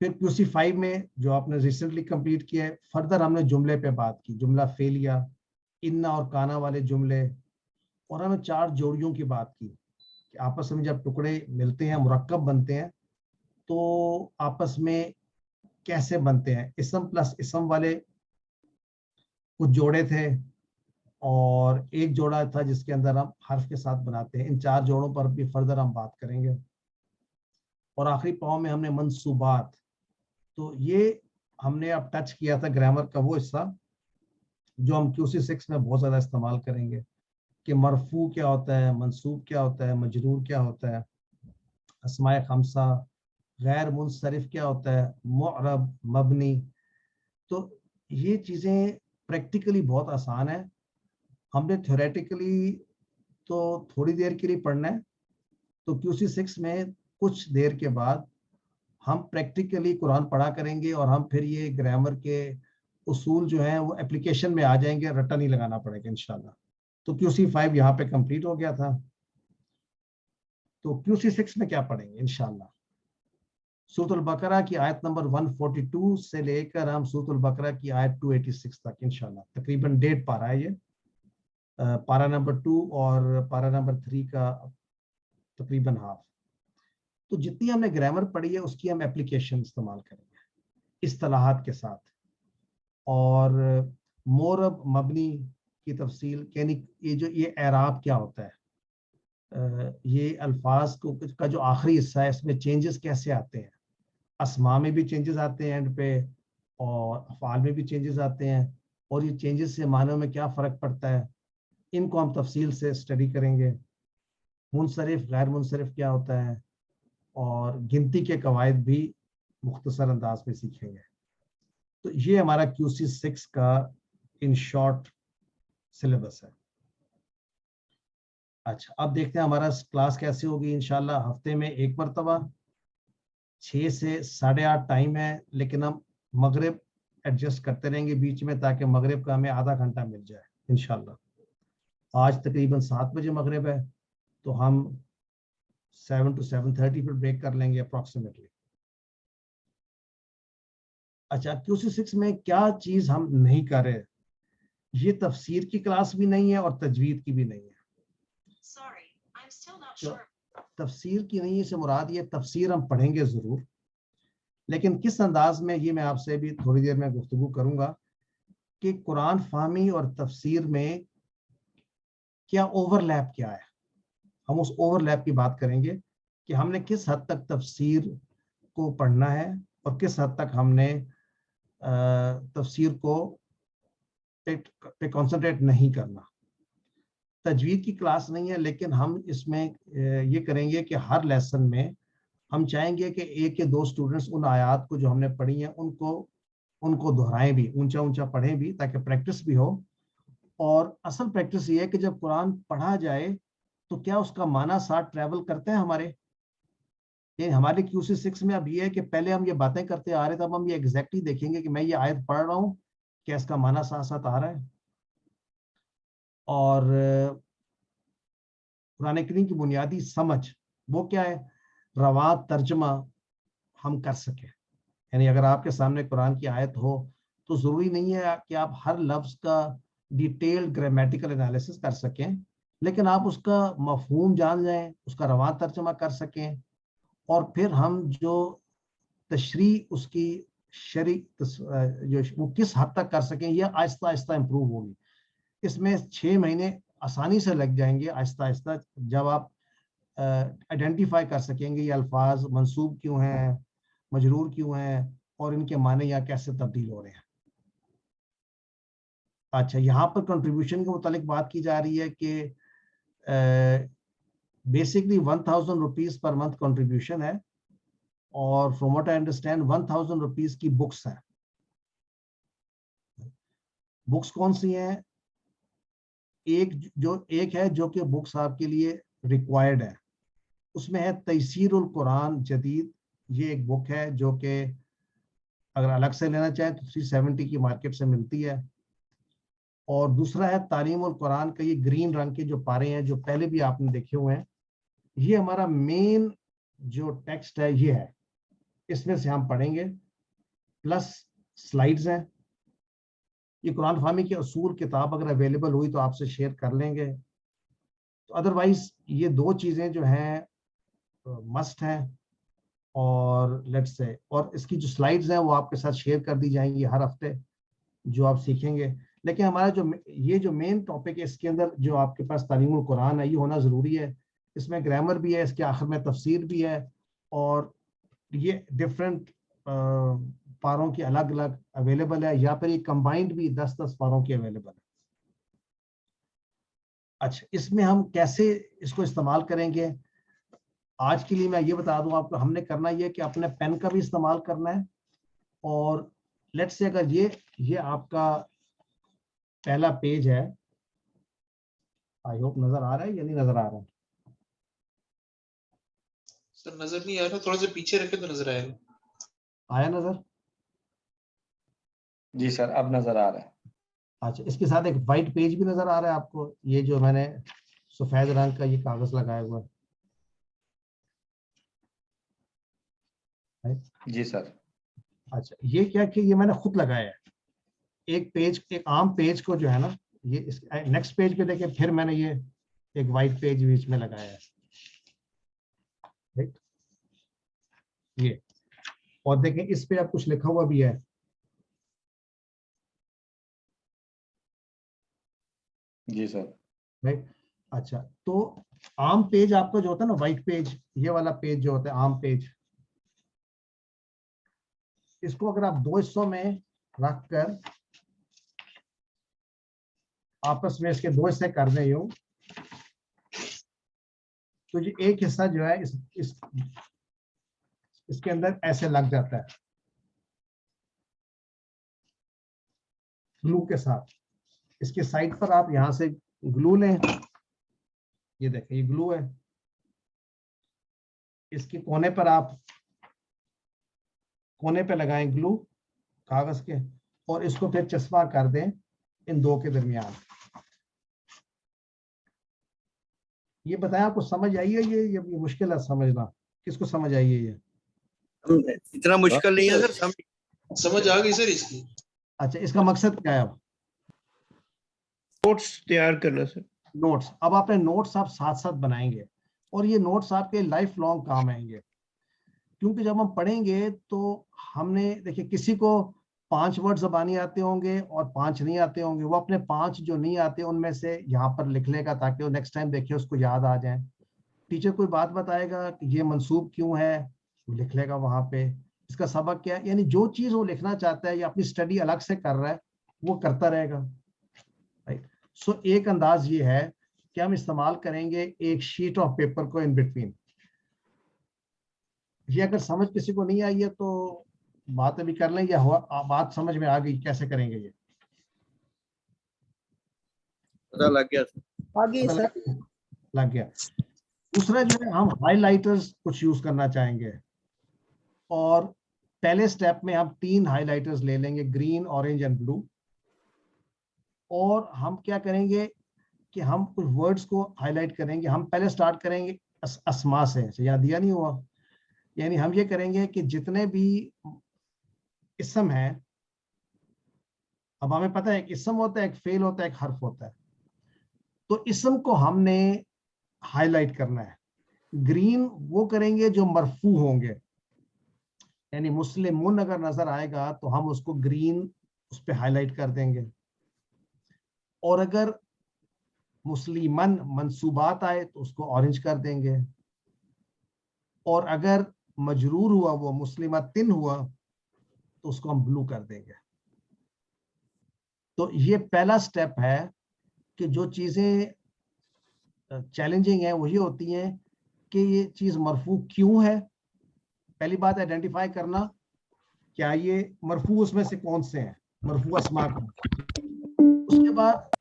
پھر QC5 میں جو آپ نے ریسنٹلی کمپلیٹ کیا ہے، فردر ہم نے جملے پہ بات کی، جملہ فعلیہ، انا اور کانا والے جملے، اور ہم نے 4 جوڑیوں کی بات کی کہ آپس میں جب ٹکڑے ملتے ہیں، مرکب بنتے ہیں، تو آپس میں کیسے بنتے ہیں. اسم پلس اسم والے کچھ جوڑے تھے، اور ایک جوڑا تھا جس کے اندر ہم حرف کے ساتھ بناتے ہیں. ان 4 جوڑوں پر بھی فردر ہم بات کریں گے. اور آخری پاؤں میں ہم نے منصوبات، تو یہ ہم نے اب ٹچ کیا تھا گرامر کا وہ حصہ جو ہم QC6 میں بہت زیادہ استعمال کریں گے، کہ مرفوع کیا ہوتا ہے، منصوب کیا ہوتا ہے، مجرور کیا ہوتا ہے، اسماء خمسہ، غیر منصرف کیا ہوتا ہے، معرب، مبنی. تو یہ چیزیں پریکٹیکلی بہت آسان ہیں. ہم نے تھیوریٹیکلی تو تھوڑی دیر کے لیے پڑھنا ہے، تو QC6 میں کچھ دیر کے بعد ہم پریکٹیکلی قرآن پڑھا کریں گے، اور ہم پھر یہ گرامر کے اصول جو ہیں وہ اپلیکیشن میں آ جائیں گے، رٹا نہیں لگانا پڑے گا انشاءاللہ. تو QC5 یہاں پہ کمپلیٹ ہو گیا تھا. تو QC6 میں کیا پڑھیں گے انشاءاللہ؟ سورۃ البقرہ کی آیت نمبر 142 سے لے کر ہم سورۃ البقرہ کی آیت 286 تک انشاءاللہ. تقریباً 1.5 پارہ ہے یہ، پارہ نمبر 2 اور پارہ نمبر 3 کا تقریباً ہاف. تو جتنی ہم نے گرامر پڑھی ہے اس کی ہم اپلیکیشن استعمال کریں گے اصطلاحات کے ساتھ. اور مورب، مبنی کی تفصیل، یعنی یہ اعراب کیا ہوتا ہے، یہ الفاظ کا جو آخری حصہ ہے اس میں چینجز کیسے آتے ہیں. اسماء میں بھی چینجز آتے ہیں اینڈ پہ، اور افعال میں بھی چینجز آتے ہیں، اور یہ چینجز سے معنوں میں کیا فرق پڑتا ہے، ان کو ہم تفصیل سے اسٹڈی کریں گے. منصرف، غیر منصرف کیا ہوتا ہے، اور گنتی کے قواعد بھی مختصر انداز میں سیکھیں گے. تو یہ ہمارا QC6 کا ان شارٹ سلیبس ہے. اچھا، اب دیکھتے ہیں ہمارا کلاس کیسے ہوگی. انشاءاللہ ہفتے میں ایک مرتبہ 6 سے 8:30 ٹائم ہے، لیکن ہم مغرب ایڈجسٹ کرتے رہیں گے بیچ میں، تاکہ مغرب کا ہمیں آدھا گھنٹہ مل جائے انشاءاللہ. آج تقریباً 7 بجے مغرب ہے، تو ہم 7 to 7:30 پہ بریک کر لیں گے اپروکسیمیٹلی. اچھا، QC6 میں کیا چیز ہم نہیں کر رہے، یہ تفسیر کی کلاس بھی نہیں ہے اور تجوید کی بھی نہیں ہے. تفسیر کی نہیں سے مراد یہ تفسیر ہم پڑھیں گے ضرور، لیکن کس انداز میں، یہ میں آپ سے بھی تھوڑی دیر میں گفتگو کروں گا کہ قرآن فہمی اور تفسیر میں کیا اوور لیپ کیا ہے. ہم اس اوور لیپ کی بات کریں گے کہ ہم نے کس حد تک تفسیر کو پڑھنا ہے اور کس حد تک ہم نے تفسیر کو پہ کنسنٹریٹ نہیں کرنا. تجوید کی کلاس نہیں ہے، لیکن ہم اس میں یہ کریں گے کہ ہر لیسن میں ہم چاہیں گے کہ 1 یا 2 اسٹوڈنٹس ان آیات کو جو ہم نے پڑھی ہیں ان کو دہرائیں بھی، اونچا اونچا پڑھیں بھی، تاکہ پریکٹس بھی ہو. اور اصل پریکٹس یہ ہے کہ جب قرآن پڑھا جائے تو کیا اس کا معنی ساتھ ٹریول کرتے ہیں ہمارے. یہ ہمارے QC6 میں اب یہ ہے کہ پہلے ہم یہ باتیں کرتے آ رہے تھے، اب ہم یہ ایگزیکٹلی دیکھیں گے کہ میں یہ آیت پڑھ رہا ہوں، کیا اس کا معنی ساتھ ساتھ آ رہا ہے. اور قرآن کریم کی بنیادی سمجھ وہ کیا ہے، رواں ترجمہ ہم کر سکیں. یعنی اگر آپ کے سامنے قرآن کی آیت ہو تو ضروری نہیں ہے کہ آپ ہر لفظ کا ڈیٹیل گرامیٹیکل انالیسس کر سکیں، لیکن آپ اس کا مفہوم جان جائیں، اس کا رواں ترجمہ کر سکیں، اور پھر ہم جو تشریح اس کی شرعی جو وہ کس حد تک کر سکیں، یہ آہستہ آہستہ امپروو ہوگی. اس میں 6 مہینے آسانی سے لگ جائیں گے آہستہ آہستہ، جب آپ آئیڈینٹیفائی کر سکیں گے یہ الفاظ منصوب کیوں ہیں، مجرور کیوں ہیں، اور ان کے معنی یا کیسے تبدیل ہو رہے ہیں. اچھا، یہاں پر کنٹریبیوشن کے متعلق بات کی جا رہی ہے کہ basically 1000 rupees per month contribution ہے، اور from what I understand 1000 rupees کی بکس ہیں. بکس کون سی ہیں؟ ایک ہے جو کہ بکس آپ کے لیے ریکوائرڈ ہے، اس میں ہے تیسیر القرآن جدید. یہ ایک بک ہے جو کہ اگر الگ سے لینا چاہیں تو 370 کی مارکیٹ سے ملتی ہے. اور دوسرا ہے تعلیم القرآن کا یہ گرین رنگ کے جو پارے ہیں جو پہلے بھی آپ نے دیکھے ہوئے ہیں. یہ ہمارا مین جو ٹیکسٹ ہے یہ ہے, اس میں سے ہم پڑھیں گے, پلس سلائیڈز ہیں. یہ قرآن فہمی کے اصول کتاب اگر اویلیبل ہوئی تو آپ سے شیئر کر لیں گے. تو ادروائز یہ دو چیزیں جو ہیں مسٹ ہیں, اور لیٹس سے اور اس کی جو سلائیڈز ہیں وہ آپ کے ساتھ شیئر کر دی جائیں گی ہر ہفتے جو آپ سیکھیں گے. لیکن ہمارا جو مین ٹاپک ہے اس کے اندر جو آپ کے پاس تعلیم القرآن ہے یہ ہونا ضروری ہے. اس میں گرامر بھی ہے, اس کے آخر میں تفسیر بھی ہے, اور یہ ڈفرینٹ پاروں کی الگ الگ اویلیبل ہے, یا پھر یہ کمبائنڈ بھی 10 پاروں کی اویلیبل ہے. اچھا, اس میں ہم کیسے اس کو استعمال کریں گے آج کے لیے میں یہ بتا دوں آپ کو. ہم نے کرنا یہ کہ اپنے پین کا بھی استعمال کرنا ہے, اور لیٹ سے اگر یہ آپ کا پہلا پیج ہے, آئی ہوپ نظر آ رہا ہے یا نہیں نظر آ رہا ہے؟ سر نظر نہیں آ رہا, تھوڑا سا پیچھے رکھے تو نظر آئے گا. آیا نظر؟ جی سر اب نظر آ رہا ہے. اچھا, اس کے ساتھ ایک وائٹ پیج بھی نظر آ رہا ہے آپ کو, یہ جو میں نے سفید رنگ کا یہ کاغذ لگایا ہوا ہے. جی سر. اچھا, یہ کیا کہ یہ میں نے خود لگایا ہے. ایک پیج, ایک عام پیج کو جو ہے نا, یہ نیکسٹ پیج پہ دیکھیں, پھر میں نے یہ ایک وائٹ پیج بیچ میں لگایا ہے. یہ اور دیکھیں اس پہ اب کچھ لکھا ہوا بھی ہے. جی سر. رائٹ. اچھا, تو عام پیج آپ کا جو ہوتا ہے نا وائٹ پیج, یہ والا پیج جو ہوتا ہے عام پیج, اس کو اگر آپ 2 حصوں میں رکھ کر آپس میں اس کے 2 حصے کر دیں یوں, تو یہ ایک حصہ جو ہے اس کے اندر ایسے لگ جاتا ہے گلو کے ساتھ. اس کے سائڈ پر آپ یہاں سے گلو لیں, یہ دیکھیں یہ گلو ہے. اس کے کونے پر آپ کونے پہ لگائیں گلو کاغذ کے, اور اس کو پھر چسپاں کر دیں ان دو کے درمیان. یہ بتائیں آپ کو سمجھ آئی ہے یہ مشکل ہے سمجھنا؟ کس کو سمجھ آئی ہے یہ؟ اتنا مشکل نہیں ہے سر, سمجھ آ گئی سر اس کی. اچھا, اس کا مقصد کیا ہے اب؟ نوٹس تیار کرنا سر. نوٹس. اب آپ نے نوٹس آپ ساتھ ساتھ بنائیں گے, اور یہ نوٹس آپ کے لائف لانگ کام آئیں گے, کیونکہ جب ہم پڑھیں گے تو ہم نے دیکھیں کسی کو 5 ورڈ زبانی آتے ہوں گے اور 5 نہیں آتے ہوں گے, وہ اپنے 5 جو نہیں آتے ان میں سے یہاں پر لکھ لے گا تاکہ وہ نیکسٹ ٹائم دیکھے اس کو یاد آ جائیں. ٹیچر کوئی بات بتائے گا کہ یہ منسوب کیوں ہے, وہ لکھ لے گا وہاں پہ, اس کا سبق کیا ہے, یعنی جو چیز وہ لکھنا چاہتا ہے یا اپنی اسٹڈی الگ سے کر رہا ہے وہ کرتا رہے گا. سو ایک انداز یہ ہے کہ ہم استعمال کریں گے ایک شیٹ آف پیپر کو ان بٹوین. یہ اگر سمجھ کسی کو نہیں آئی ہے تو بات ابھی کر لیں, یا بات سمجھ میں آ گئی کیسے کریں گے یہ پتہ لگ گیا لگ گیا. دوسرا جو ہے ہم ہائی لائٹرز کچھ یوز کرنا چاہیں گے, اور پہلے سٹیپ میں ہم 3 ہائی لائٹرز لے لیں گے, گرین, اورنج اینڈ بلو. اور ہم کیا کریں گے کہ ہم کچھ ورڈز کو ہائی لائٹ کریں گے. ہم پہلے سٹارٹ کریں گے اسما سے, یاد دیا نہیں ہوا, یعنی ہم یہ کریں گے کہ جتنے بھی اسم ہیں, اب ہمیں پتہ ہے ایک اسم ہوتا ہے, ایک فعل ہوتا ہے, ایک حرف ہوتا ہے, تو اسم کو ہم نے ہائی لائٹ کرنا ہے. گرین وہ کریں گے جو مرفوع ہوں گے, یعنی مسلمون اگر نظر آئے گا تو ہم اس کو گرین اس پہ ہائی لائٹ کر دیں گے, اور اگر مسلمن منصوبات آئے تو اس کو اورنج کر دیں گے, اور اگر مجرور ہوا وہ مسلمتن ہوا تو اس کو ہم بلو کر دیں گے. تو یہ پہلا سٹیپ ہے کہ جو چیزیں چیلنجنگ ہیں وہی ہوتی ہیں کہ یہ چیز مرفوع کیوں ہے. پہلی بات آئیڈینٹیفائی کرنا, کیا یہ مرفوع اس میں سے کون سے ہیں, مرفوع اسما کو. اس کے بعد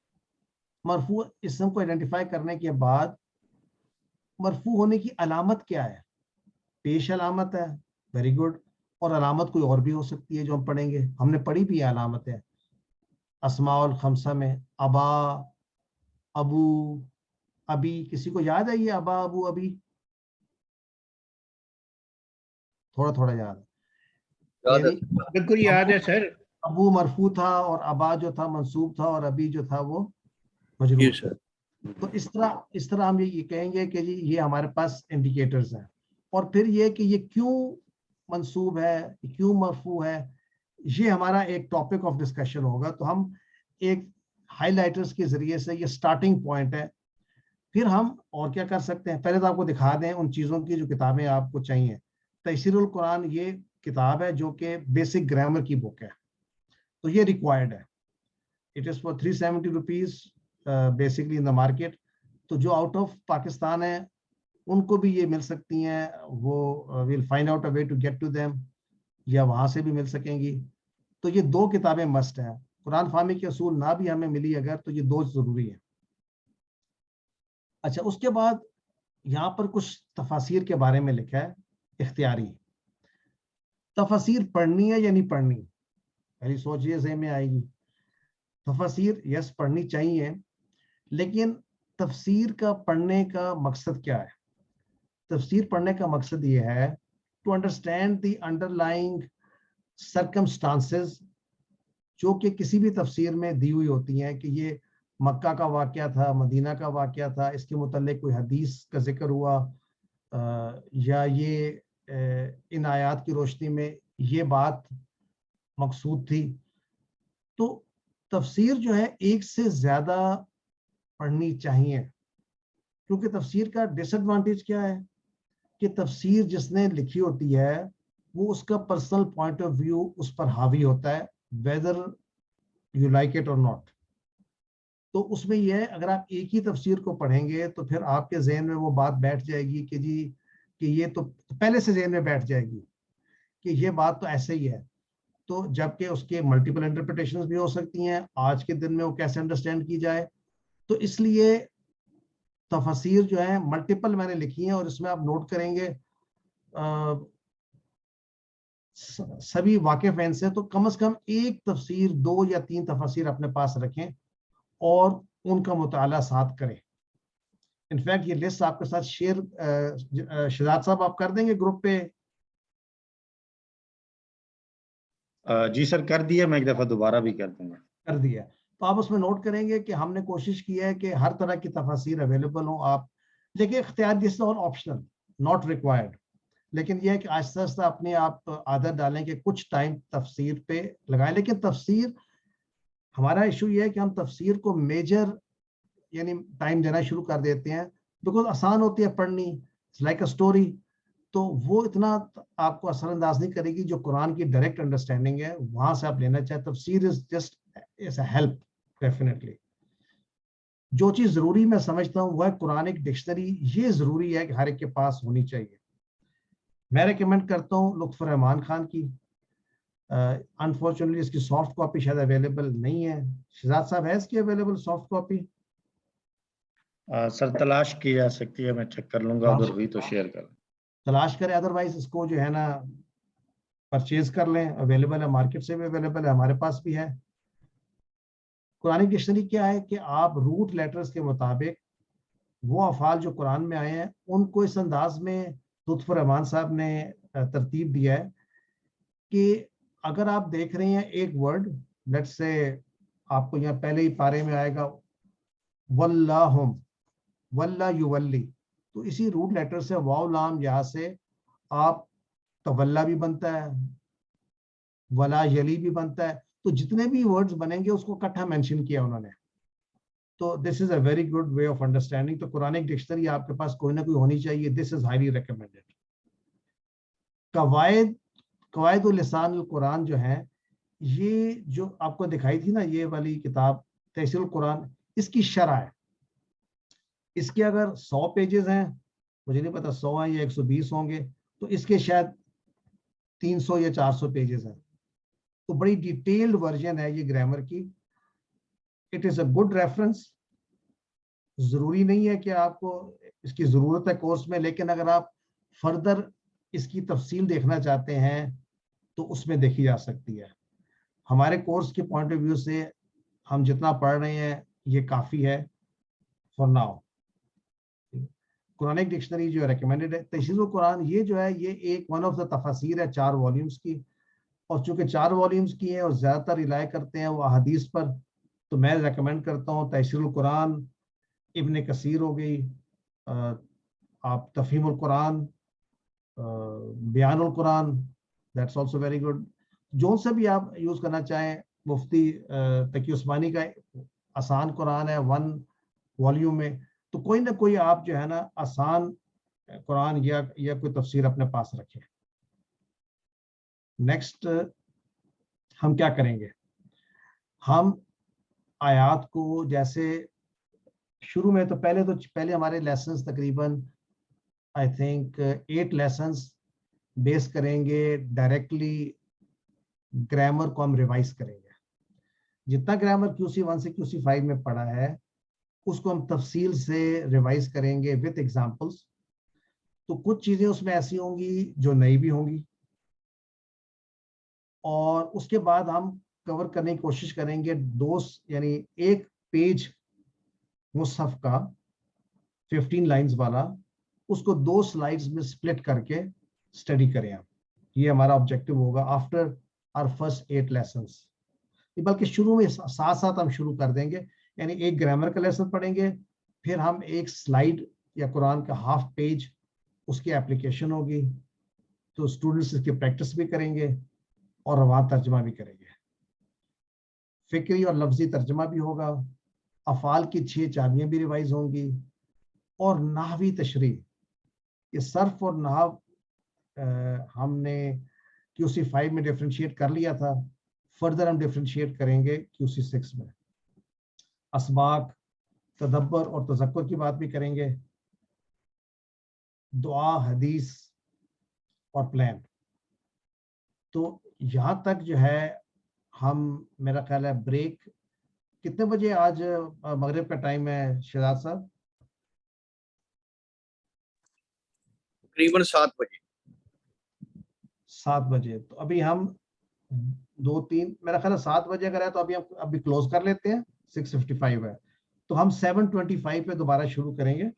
مرفوع اسم کو آئیڈینٹیفائی کرنے کے بعد مرفوع ہونے کی علامت کیا ہے. پیش علامت ہے, ویری گڈ, اور علامت کوئی اور بھی ہو سکتی ہے جو ہم پڑھیں گے, ہم نے پڑھی بھی ہے علامت ہے. اسماء الخمسہ میں ابا، ابو، ابی، کسی کو یاد ہے یہ ابا، ابو، ابی؟ تھوڑا تھوڑا یاد ہے، یاد ہے یعنی بالکل یاد ہے سر. ابو مرفوع تھا اور ابا جو تھا منصوب تھا اور ابی جو تھا وہ جی مجرور. سر. تو اس طرح ہم یہ کہیں گے کہ جی یہ ہمارے پاس انڈیکیٹرز ہیں. اور پھر یہ کہ یہ کیوں منصوب ہے، کیوں مرفوع ہے، یہ ہمارا ایک ٹاپک آف ڈسکشن ہوگا. تو ہم ایک ہائی لائٹرز کے ذریعے سے یہ سٹارٹنگ پوائنٹ ہے. پھر ہم اور کیا کر سکتے ہیں، پہلے تو آپ کو دکھا دیں ان چیزوں کی جو کتابیں آپ کو چاہیے. تیسیر القرآن یہ کتاب ہے جو کہ بیسک گرامر کی بک ہے، تو یہ ریکوائرڈ ہے. It is for 370 rupees basically in the market. تو جو آؤٹ آف پاکستان ہے ان کو بھی یہ مل سکتی ہیں، وہ we'll find out a way to get to them, یا وہاں سے بھی مل سکیں گی. تو یہ 2 کتابیں مسٹ ہیں. قرآن فہمی کے اصول نہ بھی ہمیں ملی اگر، تو یہ 2 ضروری ہیں. اچھا، اس کے بعد یہاں پر کچھ تفاسیر کے بارے میں لکھا ہے، اختیاری. تفاسیر پڑھنی ہے یا نہیں پڑھنی، پہلی سوچ یہ ذہن میں آئے گی. تفاسیر یس پڑھنی چاہیے، لیکن تفسیر کا پڑھنے کا مقصد کیا ہے؟ تفسیر پڑھنے کا مقصد یہ ہے to understand the underlying circumstances جو کہ کسی بھی تفسیر میں دی ہوئی ہوتی ہیں، کہ یہ مکہ کا واقعہ تھا، مدینہ کا واقعہ تھا، اس کے متعلق کوئی حدیث کا ذکر ہوا، یا یہ ان آیات کی روشنی میں یہ بات مقصود تھی. تو تفسیر جو ہے ایک سے زیادہ پڑھنی چاہیے، کیونکہ تفسیر کا ڈس ایڈوانٹیج کیا ہے کہ تفسیر جس نے لکھی ہوتی ہے وہ اس کا پرسنل پوائنٹ آف ویو اس پر حاوی ہوتا ہے، whether you like it or not. تو اس میں یہ ہے اگر آپ ایک ہی تفسیر کو پڑھیں گے تو پھر آپ کے ذہن میں وہ بات بیٹھ جائے گی کہ جی کہ یہ تو پہلے سے ذہن میں بیٹھ جائے گی کہ یہ بات تو ایسے ہی ہے. تو جبکہ اس کے ملٹیپل انٹرپریٹیشنز بھی ہو سکتی ہیں، آج کے دن میں وہ کیسے انڈرسٹینڈ کی جائے. تو اس لیے تفاسیر جو ہیں ملٹیپل میں نے لکھی ہیں، اور اس میں آپ نوٹ کریں گے سبھی واقف ہیں سے، تو کم از کم ایک تفسیر، 2 یا 3 تفاسیر اپنے پاس رکھیں اور ان کا مطالعہ ساتھ کریں. انفیکٹ یہ لسٹ آپ کے ساتھ شیئر شہزاد صاحب آپ کر دیں گے گروپ پہ؟ جی سر کر دیا، میں ایک دفعہ دوبارہ بھی کر دوں گا. کر دیا. تو آپ اس میں نوٹ کریں گے کہ ہم نے کوشش کی ہے کہ ہر طرح کی تفاسیر اویلیبل ہوں. آپ دیکھیں اختیار جس اور آپشنل، ناٹ ریکوائرڈ، لیکن یہ ہے کہ آہستہ آہستہ اپنے آپ عادت ڈالیں کہ کچھ ٹائم تفسیر پہ لگائیں. لیکن تفسیر ہمارا ایشو یہ ہے کہ ہم تفسیر کو میجر یعنی ٹائم دینا شروع کر دیتے ہیں، بیکاز آسان ہوتی ہے پڑھنی، لائک اے اسٹوری. تو وہ اتنا آپ کو اثر انداز نہیں کرے گی جو قرآن کی ڈائریکٹ انڈرسٹینڈنگ ہے، وہاں سے آپ لینا چاہیں. تفسیر is just is a help definitely. جو چیز ضروری میں سمجھتا ہوں وہ ہے قرآنک ڈکشنری. یہ ضروری ہے کہ ہر ایک کے پاس ہونی چاہیے. میں ریکمینڈ کرتا ہوں لطف الرحمان خان کی. انفارچونیٹلی اس کی سافٹ کاپی شاید اویلیبل نہیں ہے. شہزاد صاحب ہے اس کی اویلیبل سافٹ کاپی؟ سر تلاش کی جا سکتی ہے، میں چیک کر لوں گا، ادھر ہوئی تو شیئر کر. تلاش کریں، ادروائز اس کو جو ہے نا پرچیز کر لیں. اویلیبل ہے، مارکیٹ سے بھی اویلیبل ہے، ہمارے پاس بھی ہے. قرآن ڈکشنری کیا ہے کہ آپ روٹ لیٹرز کے مطابق وہ افعال جو قرآن میں آئے ہیں ان کو اس انداز میں لطف الرحمان صاحب نے ترتیب دیا ہے کہ اگر آپ دیکھ رہے ہیں ایک ورڈ، لیٹ سے آپ کو یہاں پہلے ہی پارے میں آئے گا واللہم، واللہ یولی، تو اسی روٹ لیٹر سے واو لام یہاں سے آپ تولا بھی بنتا ہے، ولا یلی بھی بنتا ہے. تو جتنے بھی ورڈز بنیں گے اس کو اکٹھا مینشن کیا انہوں نے. تو this is a very good way of understanding. تو قرآن ڈکشنری آپ کے پاس کوئی نہ کوئی ہونی چاہیے. دس از ہائیلی ریکمینڈیڈ. قواعد لسان القرآن جو ہے، یہ جو آپ کو دکھائی تھی نا یہ والی کتاب تیسیر القرآن، اس کی شرح ہے. اس کے اگر 100 پیجز ہیں، مجھے نہیں پتا 100 ہیں یا 120 ہوں گے، تو اس کے شاید 300 یا 400 پیجز ہیں. تو بڑی ڈیٹیلڈ ورژن ہے یہ گرامر کی. It is a good reference. ضروری نہیں ہے کہ آپ کو اس کی ضرورت ہے کورس میں، لیکن اگر آپ فردر اس کی تفصیل دیکھنا چاہتے ہیں تو اس میں دیکھی جا سکتی ہے. ہمارے کورس کے پوائنٹ آف ویو سے ہم جتنا پڑھ رہے ہیں یہ کافی ہے فار ناؤ. قرآنک ڈکشنری جو ریکمینڈڈ ہے. تشریح القرآن یہ جو ہے یہ ایک ون آف دا تفاسیر ہے 4 والیومز کی, اور چونکہ 4 والیومز کی ہیں اور زیادہ تر ریلائی کرتے ہیں وہ احادیث پر, تو میں ریکمینڈ کرتا ہوں تشریح القرآن, ابن کثیر ہو گئی, آپ تفہیم القرآن, بیان القرآن, دیٹس آلسو ویری گڈ. جو سے بھی آپ یوز کرنا چاہیں, مفتی تقی عثمانی کا آسان قرآن ہے 1 والیوم میں, تو کوئی نہ کوئی آپ جو ہے نا آسان قرآن یا کوئی تفسیر اپنے پاس رکھیں. نیکسٹ ہم کیا کریں گے, ہم آیات کو جیسے شروع میں تو پہلے ہمارے لیسنز تقریباً آئی تھنک 8 لیسنز بیس کریں گے ڈائریکٹلی گرامر کو ہم ریوائز کریں گے. جتنا گرامر QC1 سے QC5 میں پڑھا ہے اس کو ہم تفصیل سے ریوائز کریں گے وتھ ایگزامپلس. تو کچھ چیزیں اس میں ایسی ہوں گی جو نئی بھی ہوں گی, اور اس کے بعد ہم کور کرنے کی کوشش کریں گے یعنی ایک پیج مصحف کا 15 لائنز والا, اس کو 2 سلائیڈز میں سپلٹ کر کے اسٹڈی کریں ہم. یہ ہمارا آبجیکٹو ہوگا آفٹر آر فرسٹ 8 لیسنس. بلکہ شروع میں ساتھ ساتھ ہم شروع کر دیں گے, یعنی ایک گرامر کا لیسن پڑھیں گے, پھر ہم ایک سلائیڈ یا قرآن کا ہاف پیج اس کی اپلیکیشن ہوگی, تو اسٹوڈنٹس اس کی پریکٹس بھی کریں گے اور روان ترجمہ بھی کریں گے. فکری اور لفظی ترجمہ بھی ہوگا, افعال کی 6 چابیاں بھی ریوائز ہوں گی, اور نحوی تشریح. یہ صرف اور نحو ہم نے QC5 میں ڈیفرینشیٹ کر لیا تھا, فردر ہم ڈیفرینشیٹ کریں گے QC6 میں. اسباق, تدبر اور تذکر کی بات بھی کریں گے, دعا, حدیث اور پلان. تو یہاں تک جو ہے ہم, میرا خیال ہے بریک کتنے بجے آج مغرب کا ٹائم ہے شہزاد صاحب؟ تقریباً 7 بجے. 7 بجے. تو ابھی ہم 2-3 میرا خیال ہے 7 بجے اگر ہے تو ابھی ہم ابھی کلوز کر لیتے ہیں, 6:55 ہے, تو ہم 7:25 پہ دوبارہ شروع کریں گے.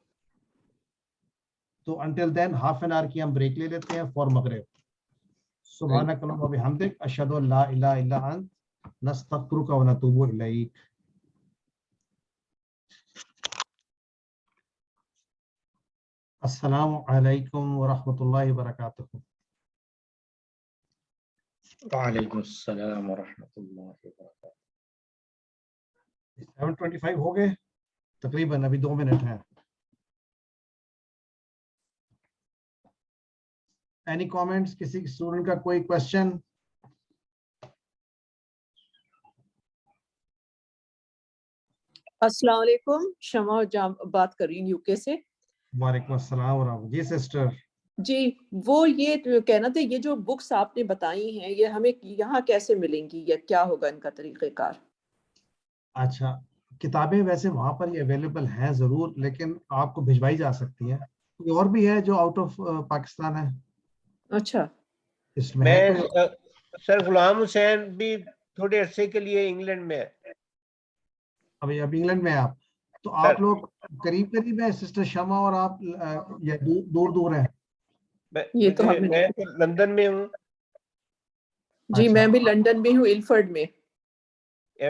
تو until than half an hour کی ہم بریک لے لیتے ہیں فار مغرب. سبحانک اللہم و بحمدک, اشہد ان لا الہ الا انت, نستغفرک و نتوب الیک. السلام علیکم ورحمۃ اللہ وبرکاتہ. وعلیکم السلام ورحمۃ اللہ وبرکاتہ. 7:25 ہو گئے تقریباً, ابھی 2 منٹ ہیں. اینی کامنٹس, کسی اسٹوڈنٹ کا کوئی کوشچن؟ السلام علیکم, شمع جام بات کر رہی ہوں UK سے. وعلیکم السلام ورحمۃ. جی سسٹر. جی, وہ یہ کہنا تھا یہ جو بکس آپ نے بتائی ہیں یہ ہمیں یہاں کیسے ملیں گی یا کیا ہوگا ان کا طریقہ کار؟ اچھا, کتابیں ویسے وہاں پر یہ اویلیبل ہیں ضرور, لیکن آپ کو بھجوائی جا سکتی ہیں. کوئی اور بھی ہے جو آؤٹ آف پاکستان ہے اچھا, اس میں ہے میں کوئی؟ سر غلام حسین بھی تھوڑے عرصے کے لیے انگلینڈ میں ہے. اب انگلینڈ میں آپ, تو سر آپ لوگ قریب قریب ہیں سسٹر شمع اور آپ, یا دور دور ہیں؟ یہ تو ہمیں میں تو لندن میں ہوں. جی, اچھا, میں بھی لندن میں ہوں, الفرڈ میں.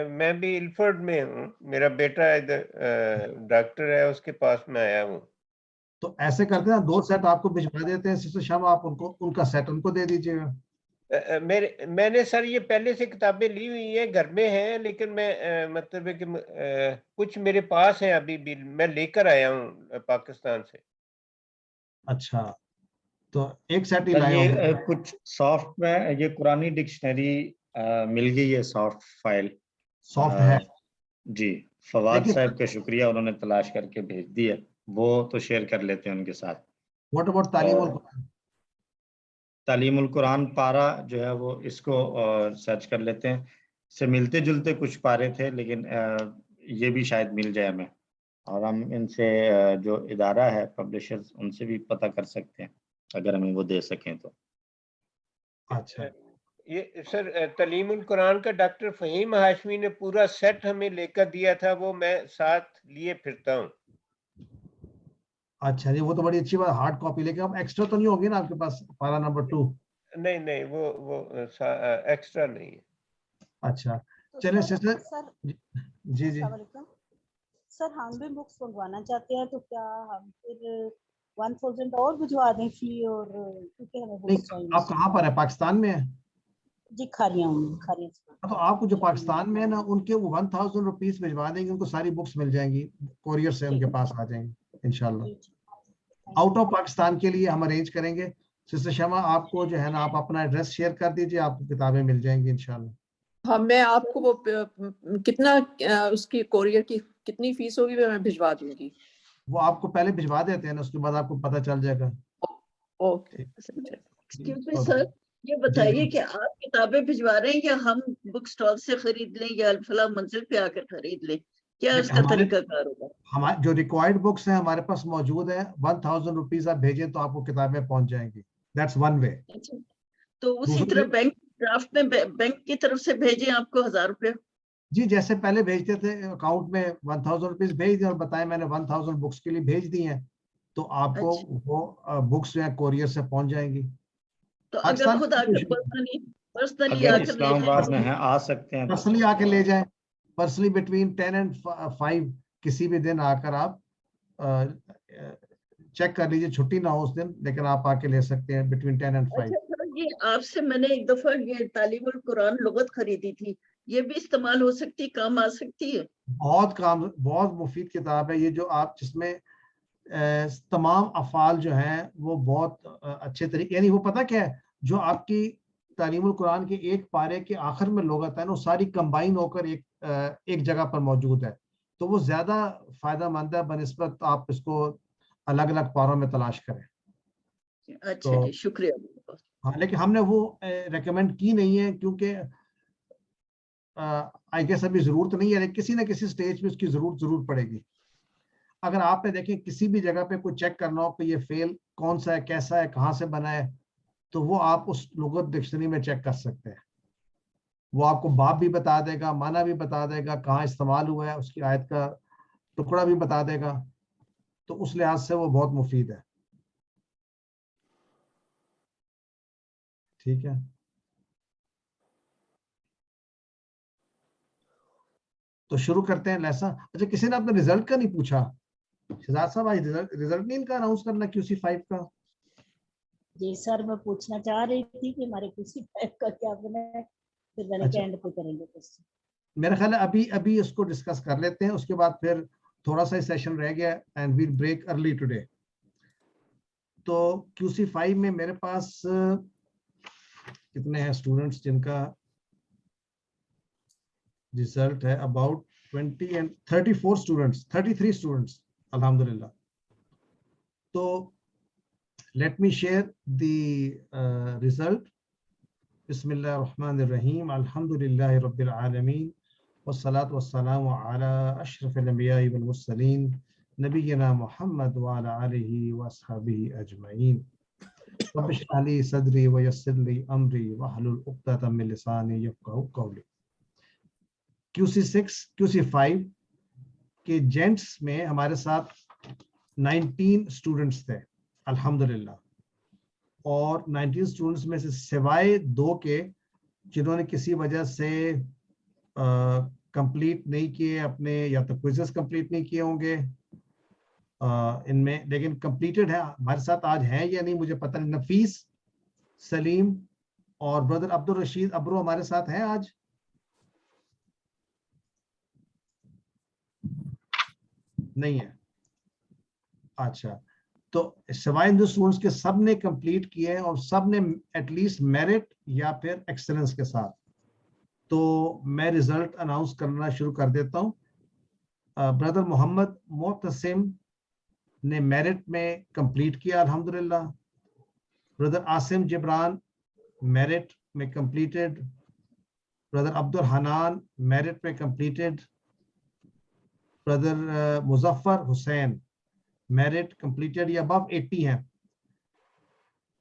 میں بھی الفرڈ میں ہوں. میرا بیٹا ادھر ڈاکٹر ہے, اس کے پاس میں آیا ہوں. تو ایسے کرتے ہیں 2 سیٹ آپ کو بھجوا دیتے ہیں سسٹر شمع, آپ ان کا سیٹ ان کو دے دیجیے گا. میں نے سر یہ پہلے سے کتابیں لی ہوئی ہیں, گھر میں ہیں, لیکن میں مطلب ہے کہ کچھ میرے پاس ہیں ابھی بھی, میں لے کر آیا ہوں پاکستان سے. اچھا, تو ایک سیٹ ہی لائے ہوں گے. یہ کچھ سافٹ میں یہ قرآنی ڈکشنری مل گئی ہے, سافٹ فائل. سافٹ ہے جی, فواد لیکن صاحب کا شکریہ, انہوں نے تلاش کر کے بھیج دی ہے, وہ تو شیئر کر لیتے ہیں ان کے ساتھ. واٹ اباؤٹ تعلیم اور تعلیم القرآن پارا جو ہے وہ اس کو سرچ کر لیتے ہیں, سے ملتے جلتے کچھ پارے تھے, لیکن یہ بھی شاید مل جائے ہمیں, اور ہم ان سے جو ادارہ ہے پبلشرز ان سے بھی پتہ کر سکتے ہیں اگر ہمیں وہ دے سکیں تو. اچھا, یہ سر تعلیم القرآن کا ڈاکٹر فہیم ہاشمی نے پورا سیٹ ہمیں لے کر دیا تھا، وہ میں ساتھ لیے پھرتا ہوں. اچھا جی، وہ تو بڑی اچھی بات، ہارڈ کاپی. لیکن اب ایکسٹرا تو نہیں ہوگی نا آپ کے پاس پارا نمبر 2؟ نہیں وہ ایکسٹرا نہیں ہے. اچھا چلیں سسٹر. جی السلام علیکم سر، ہم بھی بکس منگوانا چاہتے ہیں تو کیا ہم پھر 1000 اور بھجوا دیں فی؟ اور کیونکہ ہمیں بکس چاہیے. آپ کہاں پر ہے؟ پاکستان میں ہے؟ جی کھاریاں تو آپ کو جو پاکستان میں ہے نا ان کے وہ 1000 روپیز بھجوا دیں گے، ان کو ساری بکس مل جائیں گی، کوریئر سے ان کے پاس آ جائیں گے انشاءاللہ. آؤٹ آف پاکستان کے لیے ہم ارینج کریں گے. سسٹر شمع آپ کو جو ہے نا، آپ اپنا ایڈریس شیئر کر دیجیے، آپ کو کتابیں مل جائیں گی انشاءاللہ. ہاں، میں آپ کو وہ کتنا اس کی کوریئر کی کتنی فیس ہوگی میں بھجوا دوں گی. وہ آپ کو پہلے بھجوا دیتے ہیں نا، اس کے بعد آپ کو پتہ چل جائے گا. اوکے. ایکسکیوز می سر، یہ بتائیے کہ آپ کتابیں بھجوا رہے ہیں یا ہم بک سٹال سے خرید لیں یا الفلاح منزل پہ آ کر خرید لیں؟ کیا اس کا طریقہ کار ہوگا؟ ہمارے جو ریکوائرڈ بکس ہیں ہمارے پاس موجود ہیں. 1000 روپیز آپ بھیجیں تو آپ کو کتابیں پہنچ جائیں گی. That's one way. تو اسی طرح بینک ڈرافٹ میں بینک کی طرف سے بھیجیں آپ کو 1000 روپے؟ جی جیسے پہلے بھیجتے تھے اکاؤنٹ میں 1000 روپیز بھیج دیں اور بتائیں میں نے 1000 بکس کے لیے بھیج دی ہیں، تو آپ کو وہ بکس جو ہے کوریئر سے پہنچ جائیں گی. تو اگر خود آ کر پرسنلی آ کر اسلام آباد میں ہیں آ سکتے ہیں، پرسنلی آ کے لے جائیں. پرسنلی بٹوین 10 and 5 کسی بھی دن آ کر آپ چیک کر لیجیے، چھٹی نہ ہو اس دن، لیکن آپ آ کے لے سکتے ہیں بٹوین 10 and 5. یہ آپ سے میں نے ایک دفعہ یہ تعلیم القرآن لغت خریدی تھی، یہ بھی استعمال ہو سکتی، کام آ سکتی ہے؟ بہت مفید کتاب ہے یہ، جو آپ جس میں تمام افعال جو ہیں وہ بہت اچھے طریقے، یعنی وہ پتہ کیا ہے، جو آپ کی تعلیم القرآن کے ایک پارے کے آخر میں لغت ہے نا، وہ ساری کمبائن ہو کر ایک جگہ پر موجود ہے، تو وہ زیادہ فائدہ مند ہے بنسبت آپ اس کو الگ الگ پاروں میں تلاش کریں. اچھا جی، شکریہ. ہاں، لیکن ہم نے وہ ریکمینڈ کی نہیں ہے کیونکہ آئی گیس ابھی ضرورت نہیں ہے، لیکن کسی نہ کسی سٹیج پہ اس کی ضرور پڑے گی. اگر آپ نے دیکھیں کسی بھی جگہ پہ کوئی چیک کرنا ہو کہ یہ فعل کون سا ہے، کیسا ہے، کہاں سے بنا ہے، تو وہ آپ اس لغت ڈکشنری میں چیک کر سکتے ہیں. وہ آپ کو باب بھی بتا دے گا، معنی بھی بتا دے گا، کہاں استعمال ہوا ہے، اس کی آیت کا ٹکڑا بھی بتا دے گا. تو اس لحاظ سے وہ بہت مفید ہے. ٹھیک ہے، تو شروع کرتے ہیں لیسن. اچھا، کسی نے اپنے رزلٹ کا نہیں پوچھا؟ شہزاد صاحب آج رزلٹ نہیں ان کا اناؤنس کرنا QC5 کا؟ جی سر، میں پوچھنا چاہ رہی تھی کہ ہمارے QC5 کا کیا بنا ہے، پھر میں نے اینڈ پہ کریں گے. میرا خیال ہے ابھی اس کو ڈسکس کر لیتے ہیں، اس کے بعد پھر تھوڑا سا سیشن رہ گیا and we'll break early today. تو QC5 میں میرے پاس کتنے ہیں اسٹوڈنٹس جن کا رزلٹ ہے؟ اباؤٹ 20 and 34 اسٹوڈنٹس، 33 اسٹوڈنٹس الحمدللہ. تو let me share the result. بسم اللہ الرحمن الرحیم، الحمدللہ رب العالمین، والصلاة والسلام علی اشرف الانبیاء والمرسلین، نبینا محمد وعلی آلہ واصحابہ اجمعین. رب اشرح لی صدری ویسر لی امری واحلل عقدۃ من لسانی یفقہوا قولی. QC5 کے جینٹس میں ہمارے ساتھ 19 اسٹوڈنٹس تھے الحمدللہ، اور 19 اسٹوڈنٹس میں سے سوائے 2 کے جنہوں نے کسی وجہ سے کمپلیٹ نہیں کیے اپنے، یا تو کوئزز کمپلیٹ نہیں کیے ہوں گے ان میں، لیکن کمپلیٹڈ ہے ہمارے ساتھ آج ہیں یا نہیں مجھے پتہ نہیں. نفیس، سلیم اور بردر عبد الرشید ابرو ہمارے ساتھ ہیں آج؟ نہیں ہے. اچھا، تو سوائے دو اسٹوڈنٹس کے سب نے کمپلیٹ کیے ہیں اور سب نے ایٹ لیسٹ میرٹ یا پھر ایکسلنس کے ساتھ. تو میں ریزلٹ اناؤنس کرنا شروع کر دیتا ہوں. بردر محمد معتصم نے میرٹ میں کمپلیٹ کیا الحمدللہ. بردر عاصم جبران میرٹ میں کمپلیٹڈ. بردر عبد الحنان میرٹ میں کمپلیٹڈ. بردر مظفر حسین میرٹ کمپلیٹڈ یا ابو 80 ہیں.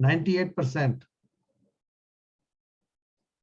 98%,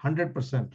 100%।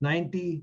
90,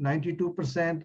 92%,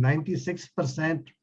96%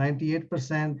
98%,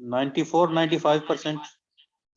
94-95%।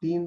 3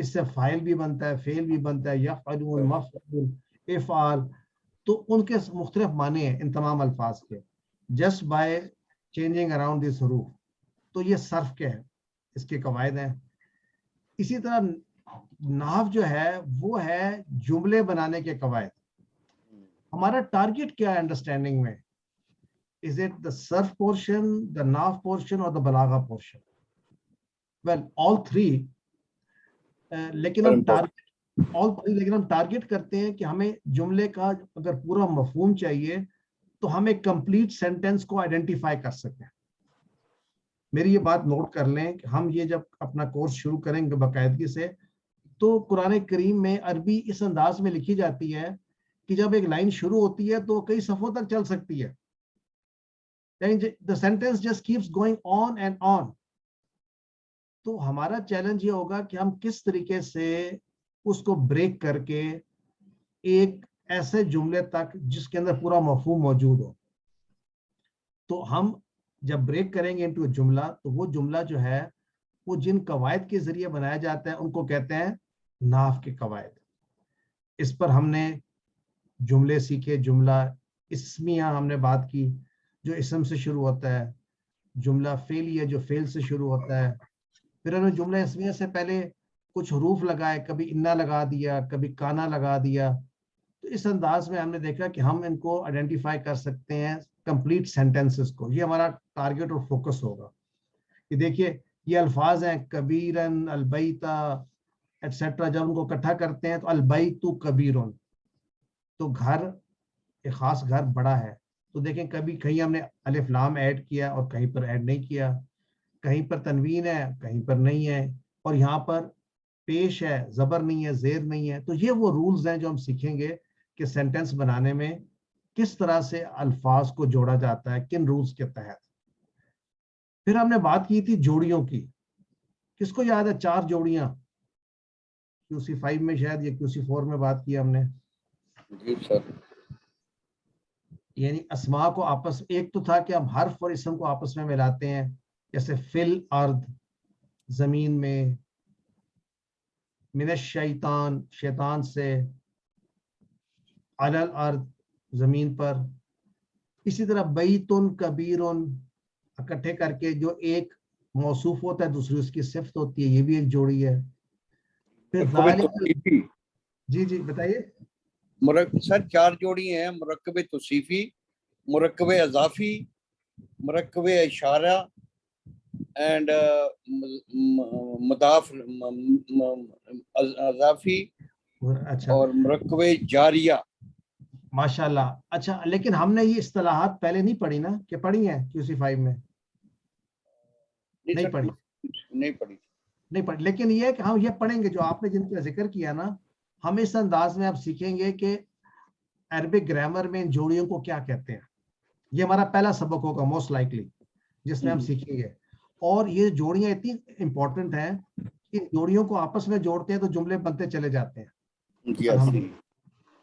اس سے فائل بھی بنتا ہے, فعل بھی بنتا ہے, یفعلون, مفعول, افعال. تو ان کے مختلف معنی ہیں ان تمام الفاظ کے, just by changing around this حروف. تو یہ صرف کے ہیں, اس کے قواعد ہیں. اسی طرح نحو جو ہے وہ ہے جملے بنانے کے قواعد. ہمارا ٹارگٹ کیا ہے انڈرسٹینڈنگ میں؟ Is it the surf portion, the nahv portion or the balagha portion? Well, all three. لیکن ہم ٹارگٹ کرتے ہیں کہ ہمیں جملے کا اگر پورا مفہوم چاہیے تو ہم ایک کمپلیٹ سینٹینس کو آئیڈینٹیفائی کر سکیں. میری یہ بات نوٹ کر لیں کہ ہم یہ جب اپنا کورس شروع کریں گے باقاعدگی سے, تو قرآن کریم میں عربی اس انداز میں لکھی جاتی ہے کہ جب ایک لائن شروع ہوتی ہے تو کئی صفحوں تک چل سکتی ہے. The sentence just keeps going on and on. تو ہمارا چیلنج یہ ہوگا کہ ہم کس طریقے سے اس کو بریک کر کے ایک ایسے جملے تک جس کے اندر پورا مفہوم موجود ہو. تو ہم جب بریک کریں گے انٹو جملہ, تو وہ جملہ جو ہے وہ جن قواعد کے ذریعے بنایا جاتا ہے ان کو کہتے ہیں نحو کے قواعد. اس پر ہم نے جملے سیکھے, جملہ اسمیہ ہم نے بات کی جو اسم سے شروع ہوتا ہے, جملہ فعلیہ جو فعل سے شروع ہوتا ہے. پھر ہم نے جملہ اسمیہ سے پہلے کچھ حروف لگائے, کبھی انا لگا دیا, کبھی کانا لگا دیا. تو اس انداز میں ہم نے دیکھا کہ ہم ان کو آئیڈینٹیفائی کر سکتے ہیں کمپلیٹ سینٹینسز کو. یہ ہمارا ٹارگٹ اور فوکس ہوگا کہ دیکھیے یہ الفاظ ہیں کبیرن, البیتا ایٹسیٹرا. جب ان کو اکٹھا کرتے ہیں تو البیت کبیرن, تو گھر ایک خاص گھر بڑا ہے. تو دیکھیں کبھی کہیں ہم نے الف لام ایڈ کیا اور کہیں پر ایڈ نہیں کیا, کہیں پر تنوین ہے کہیں پر نہیں ہے, اور یہاں پر پیش ہے, زبر نہیں ہے, زیر نہیں ہے. تو یہ وہ رولز ہیں جو ہم سیکھیں گے کہ سینٹینس بنانے میں کس طرح سے الفاظ کو جوڑا جاتا ہے, کن رولز کے تحت. پھر ہم نے بات کی تھی جوڑیوں کی. کس کو یاد ہے 4 جوڑیاں؟ QC5 میں شاید یا QC4 میں بات کی ہم نے. جی سر. یعنی اسماء کو آپس, ایک تو تھا کہ ہم حرف اور اسم کو آپس میں ملاتے ہیں, جیسے فل ارض زمین میں, من الشیطان شیطان سے, علی الارض زمین پر. اسی طرح بیتن کبیرن اکٹھے کر کے جو ایک موصوف ہوتا ہے دوسری اس کی صفت ہوتی ہے, یہ بھی ایک جوڑی ہے. پھر جی بتائیے سر 4 جوڑی ہیں, مرکب توصیفی, مرکب اضافی, مرکب اشارہ اینڈ مضاف اضافی اور مرکب جاریہ. ماشاءاللہ. اچھا, لیکن ہم نے یہ اصطلاحات پہلے نہیں پڑھی نا, کہ پڑھی ہیں QC5 میں؟ نہیں پڑھی. لیکن یہ کہ ہم یہ پڑھیں گے جو آپ نے جن کا ذکر کیا نا, ہم اس انداز میں اب سیکھیں گے کہ عربک گرامر میں ان جوڑیوں کو کیا کہتے ہیں. یہ ہمارا پہلا سبق ہوگا موسٹ لائکلی جس میں ہم سیکھیں گے. اور یہ جوڑیاں اتنی امپورٹنٹ ہیں کہ جوڑیوں کو آپس میں جوڑتے ہیں تو جملے بنتے چلے جاتے ہیں.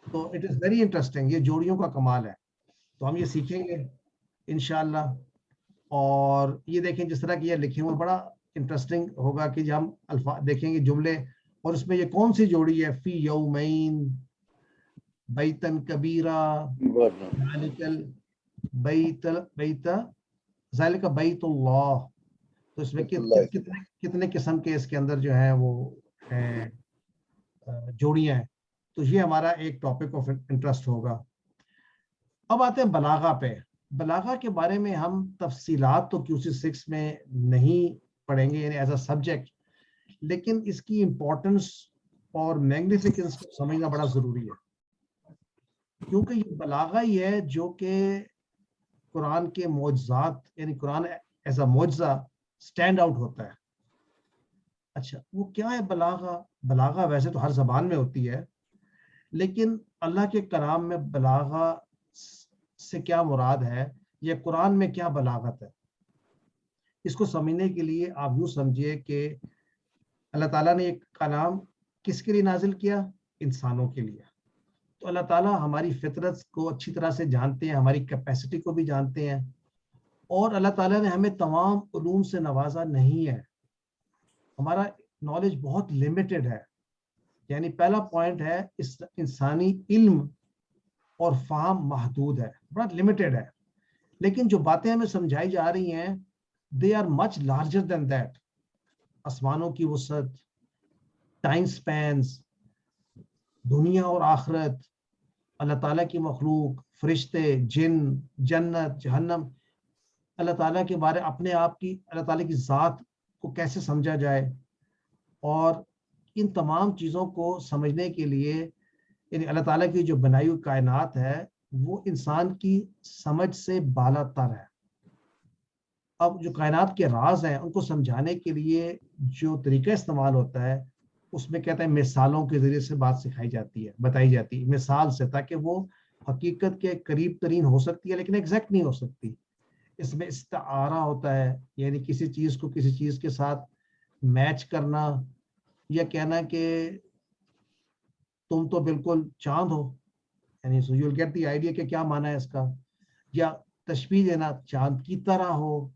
تو اٹ از ویری انٹرسٹنگ, یہ جوڑیوں کا کمال ہے. تو ہم یہ سیکھیں گے انشاءاللہ. اور یہ دیکھیں جس طرح کہ یہ لکھے ہوئے بڑا انٹرسٹنگ ہوگا کہ ہم الفاظ دیکھیں گے جملے, اور اس میں یہ کون سی جوڑی ہے, فی یومین بیتن کبیرہ, ذالک بیت اللہ. تو اس میں کتنے قسم کے اس کے اندر جو ہے وہ جوڑیاں ہیں. تو یہ ہمارا ایک ٹاپک آف انٹرسٹ ہوگا. اب آتے ہیں بلاغہ پہ. بلاغہ کے بارے میں ہم تفصیلات تو QC6 میں نہیں پڑھیں گے یعنی ایز اے سبجیکٹ, لیکن اس کی امپورٹنس اور میگنیفیکنس کو سمجھنا بڑا ضروری ہے, کیونکہ یہ بلاغہ ہی ہے جو کہ قرآن کے معجزات, یعنی قرآن ایز اے معجزہ سٹینڈ آؤٹ ہوتا ہے. اچھا, وہ کیا ہے بلاغہ؟ بلاغہ ویسے تو ہر زبان میں ہوتی ہے, لیکن اللہ کے کلام میں بلاغہ سے کیا مراد ہے, یہ قرآن میں کیا بلاغت ہے, اس کو سمجھنے کے لیے آپ یوں سمجھیے کہ اللہ تعالیٰ نے ایک کلام کس کے لیے نازل کیا؟ انسانوں کے لیے. تو اللہ تعالیٰ ہماری فطرت کو اچھی طرح سے جانتے ہیں, ہماری کیپیسٹی کو بھی جانتے ہیں, اور اللہ تعالیٰ نے ہمیں تمام علوم سے نوازا نہیں ہے. ہمارا نالج بہت لمیٹڈ ہے. یعنی پہلا پوائنٹ ہے انسانی علم اور فہم محدود ہے, بڑا لمیٹڈ ہے, لیکن جو باتیں ہمیں سمجھائی جا رہی ہیں they are much larger than that. آسمانوں کی وسعت, ٹائم سپینز, دنیا اور آخرت, اللہ تعالیٰ کی مخلوق, فرشتے, جن, جنت, جہنم, اللہ تعالیٰ کے بارے اپنے آپ کی, اللہ تعالیٰ کی ذات کو کیسے سمجھا جائے, اور ان تمام چیزوں کو سمجھنے کے لیے یعنی اللہ تعالیٰ کی جو بنائی ہوئی کائنات ہے وہ انسان کی سمجھ سے بالا تر ہے. اب جو کائنات کے راز ہیں ان کو سمجھانے کے لیے جو طریقہ استعمال ہوتا ہے اس میں کہتے ہیں مثالوں کے ذریعے سے بات سکھائی جاتی ہے, بتائی جاتی ہے مثال سے, تاکہ وہ حقیقت کے قریب ترین ہو سکتی ہے لیکن ایگزیکٹ نہیں ہو سکتی. اس میں استعارہ ہوتا ہے, یعنی کسی چیز کو کسی چیز کے ساتھ میچ کرنا, یا کہنا کہ تم تو بالکل چاند ہو, یعنی so you'll get the idea کہ کیا معنی ہے اس کا, یا تشبیہ دینا چاند کی طرح ہو,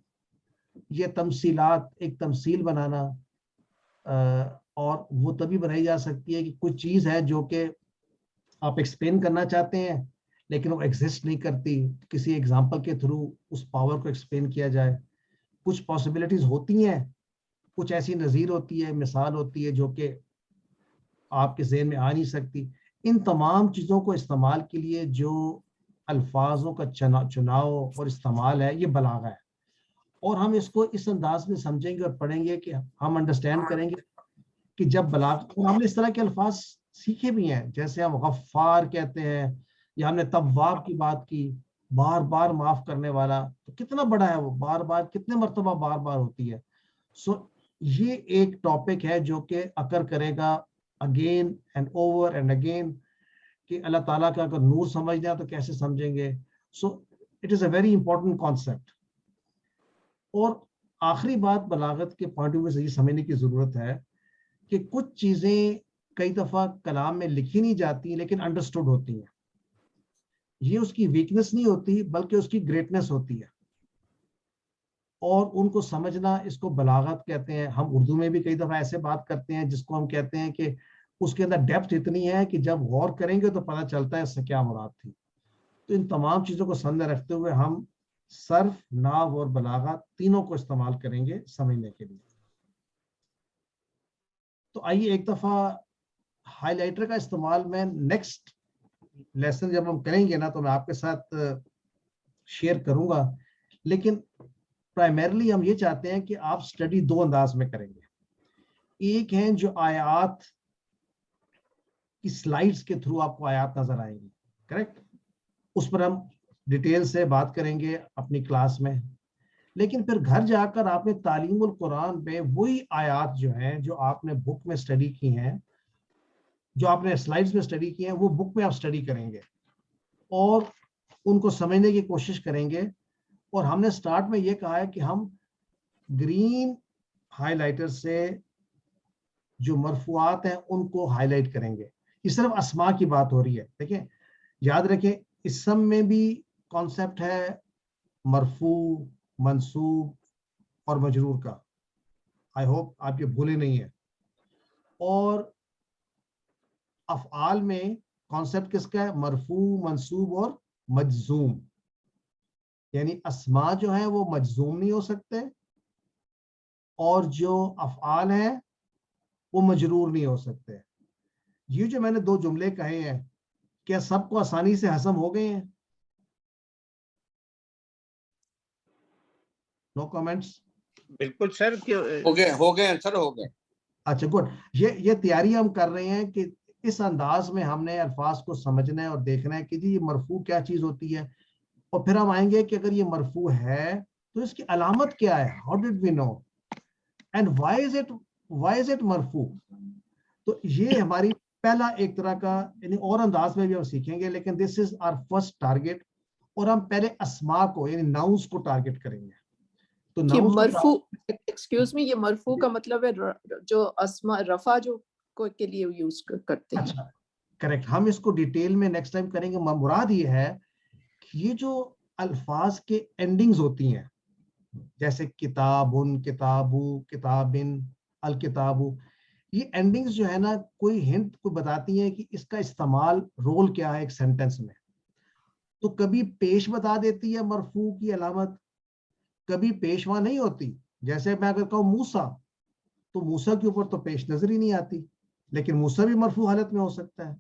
یہ تمثیلات, ایک تمثیل بنانا, اور وہ تبھی بنائی جا سکتی ہے کہ کچھ چیز ہے جو کہ آپ ایکسپلین کرنا چاہتے ہیں لیکن وہ ایگزسٹ نہیں کرتی, کسی ایگزامپل کے تھرو اس پاور کو ایکسپلین کیا جائے. کچھ پاسبلٹیز ہوتی ہیں, کچھ ایسی نظیر ہوتی ہے, مثال ہوتی ہے جو کہ آپ کے ذہن میں آ نہیں سکتی. ان تمام چیزوں کو استعمال کے لیے جو الفاظوں کا چناؤ اور استعمال ہے یہ بلاغہ ہے, اور ہم اس کو اس انداز میں سمجھیں گے اور پڑھیں گے کہ ہم انڈرسٹینڈ کریں گے کہ جب بلاغہ, ہم نے اس طرح کے الفاظ سیکھے بھی ہیں, جیسے ہم غفار کہتے ہیں, یا ہم نے تواب کی بات کی, بار بار معاف کرنے والا, تو کتنا بڑا ہے وہ, بار بار کتنے مرتبہ بار بار ہوتی ہے. سو یہ ایک ٹاپک ہے جو کہ اکر کرے گا again and over and again, کہ اللہ تعالیٰ کا اگر نور سمجھنا ہے تو کیسے سمجھیں گے. So it is a very important concept. اور آخری بات بلاغت کے پوائنٹ آف ویو سے یہ سمجھنے کی ضرورت ہے کہ کچھ چیزیں کئی دفعہ کلام میں لکھی نہیں جاتی لیکن انڈرسٹوڈ ہوتی ہیں. یہ اس کی ویکنس نہیں ہوتی بلکہ اس کی گریٹنس ہوتی ہے, اور ان کو سمجھنا اس کو بلاغت کہتے ہیں. ہم اردو میں بھی کئی دفعہ ایسے بات کرتے ہیں جس کو ہم کہتے ہیں کہ اس کے اندر ڈیپتھ اتنی ہے کہ جب غور کریں گے تو پتہ چلتا ہے اس سے کیا مراد تھی. تو ان تمام چیزوں کو سامنے رکھتے ہوئے ہم صرف, نحو اور بلاغت تینوں کو استعمال کریں گے سمجھنے کے لیے. تو آئیے ایک دفعہ ہائی لائٹر کا استعمال میں نیکسٹ لیسن جب ہم کریں گے نا تو میں آپ کے ساتھ شیئر کروں گا, لیکن پرائمرلی ہم یہ چاہتے ہیں کہ آپ سٹڈی دو انداز میں کریں گے. ایک ہیں جو آیات کی سلائیڈز کے تھرو آپ کو آیات نظر آئیں گی, کریکٹ, اس پر ہم ڈیٹیل سے بات کریں گے اپنی کلاس میں. لیکن پھر گھر جا کر آپ نے تعلیم القرآن پہ وہی آیات جو ہیں جو آپ نے بک میں اسٹڈی کی ہیں, جو آپ نے سلائیڈز میں اسٹڈی کی ہیں, وہ بک میں آپ اسٹڈی کریں گے اور ان کو سمجھنے کی کوشش کریں گے. اور ہم نے سٹارٹ میں یہ کہا ہے کہ ہم گرین ہائی لائٹر سے جو مرفوعات ہیں ان کو ہائی لائٹ کریں گے. یہ صرف اسماء کی بات ہو رہی ہے. دیکھیں, یاد رکھیں اسم میں بھی کانسیپٹ ہے مرفوع, منصوب اور مجرور کا. آئی ہوپ آپ یہ بھولے نہیں ہیں. اور افعال میں کانسیپٹ کس کا ہے, مرفوع, منصوب اور مجزوم. یعنی اسماء جو ہیں وہ مجزوم نہیں ہو سکتے, اور جو افعال ہیں وہ مجرور نہیں ہو سکتے. یہ جو میں نے دو جملے کہے ہیں, کیا سب کو آسانی سے ہضم ہو گئے ہیں؟ نو کامنٹس. بالکل سر, ہو گئے سر, ہو گئے. اچھا گڈ. یہ تیاری ہم کر رہے ہیں کہ اس انداز میں ہم نے الفاظ کو سمجھنا ہے اور دیکھنا ہے کہ جی یہ مرفوع کیا چیز ہوتی ہے, اور پھر ہم آئیں گے کہ اگر یہ مرفوع ہے تو اس کی علامت کیا ہے, how did we know, and why is it مرفوع. تو یہ ہماری پہلا ایک طرح کا یعنی اور انداز میں بھی ہم سیکھیں گے, لیکن دس از آر فرسٹ ٹارگیٹ. اور ہم پہلے اسماء کو یعنی ناؤنس کو ٹارگیٹ کریں گے. تو یہ مرفوع, ایکسکیوز می, یہ مرفوع کا مطلب ہے جو اسماء رفع جو کے لیے یوز کرتے ہیں. اچھا کریکٹ, ہم اس کو ڈیٹیل میں نیکسٹ ٹائم کریں گے. مراد یہ ہے کہ یہ جو الفاظ کے اینڈنگز ہوتی ہیں جیسے کتابن, کتابو, کتابن, الکتابو, یہ اینڈنگز جو ہے نا کوئی ہنٹ کوئی بتاتی ہیں کہ اس کا استعمال رول کیا ہے ایک سینٹنس میں. تو کبھی پیش بتا دیتی ہے مرفوع کی علامت, کبھی پیش وہاں نہیں ہوتی. جیسے میں اگر کہوں موسیٰ, تو موسیٰ کے اوپر تو پیش نظر ہی نہیں آتی, لیکن موسیٰ بھی مرفوع حالت میں ہو سکتا ہے,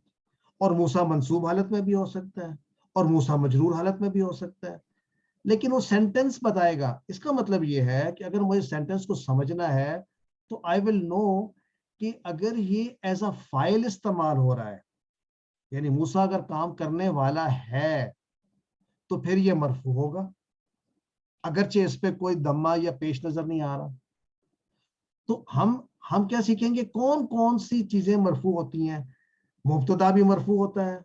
اور موسیٰ منصوب حالت میں بھی ہو سکتا ہے, اور موسیٰ مجرور حالت میں بھی ہو سکتا ہے. لیکن وہ سینٹنس بتائے گا. اس کا مطلب یہ ہے کہ اگر مجھے سینٹنس کو سمجھنا ہے تو آئی ول نو کہ اگر یہ ایز اے فائل استعمال ہو رہا ہے, یعنی موسیٰ اگر کام کرنے والا ہے تو پھر یہ مرفوع ہوگا, اگرچہ اس پہ کوئی دمہ یا پیش نظر نہیں آ رہا. تو ہم کیا سیکھیں گے, کون کون سی چیزیں مرفوع ہوتی ہیں. مبتدا بھی مرفوع ہوتا ہے,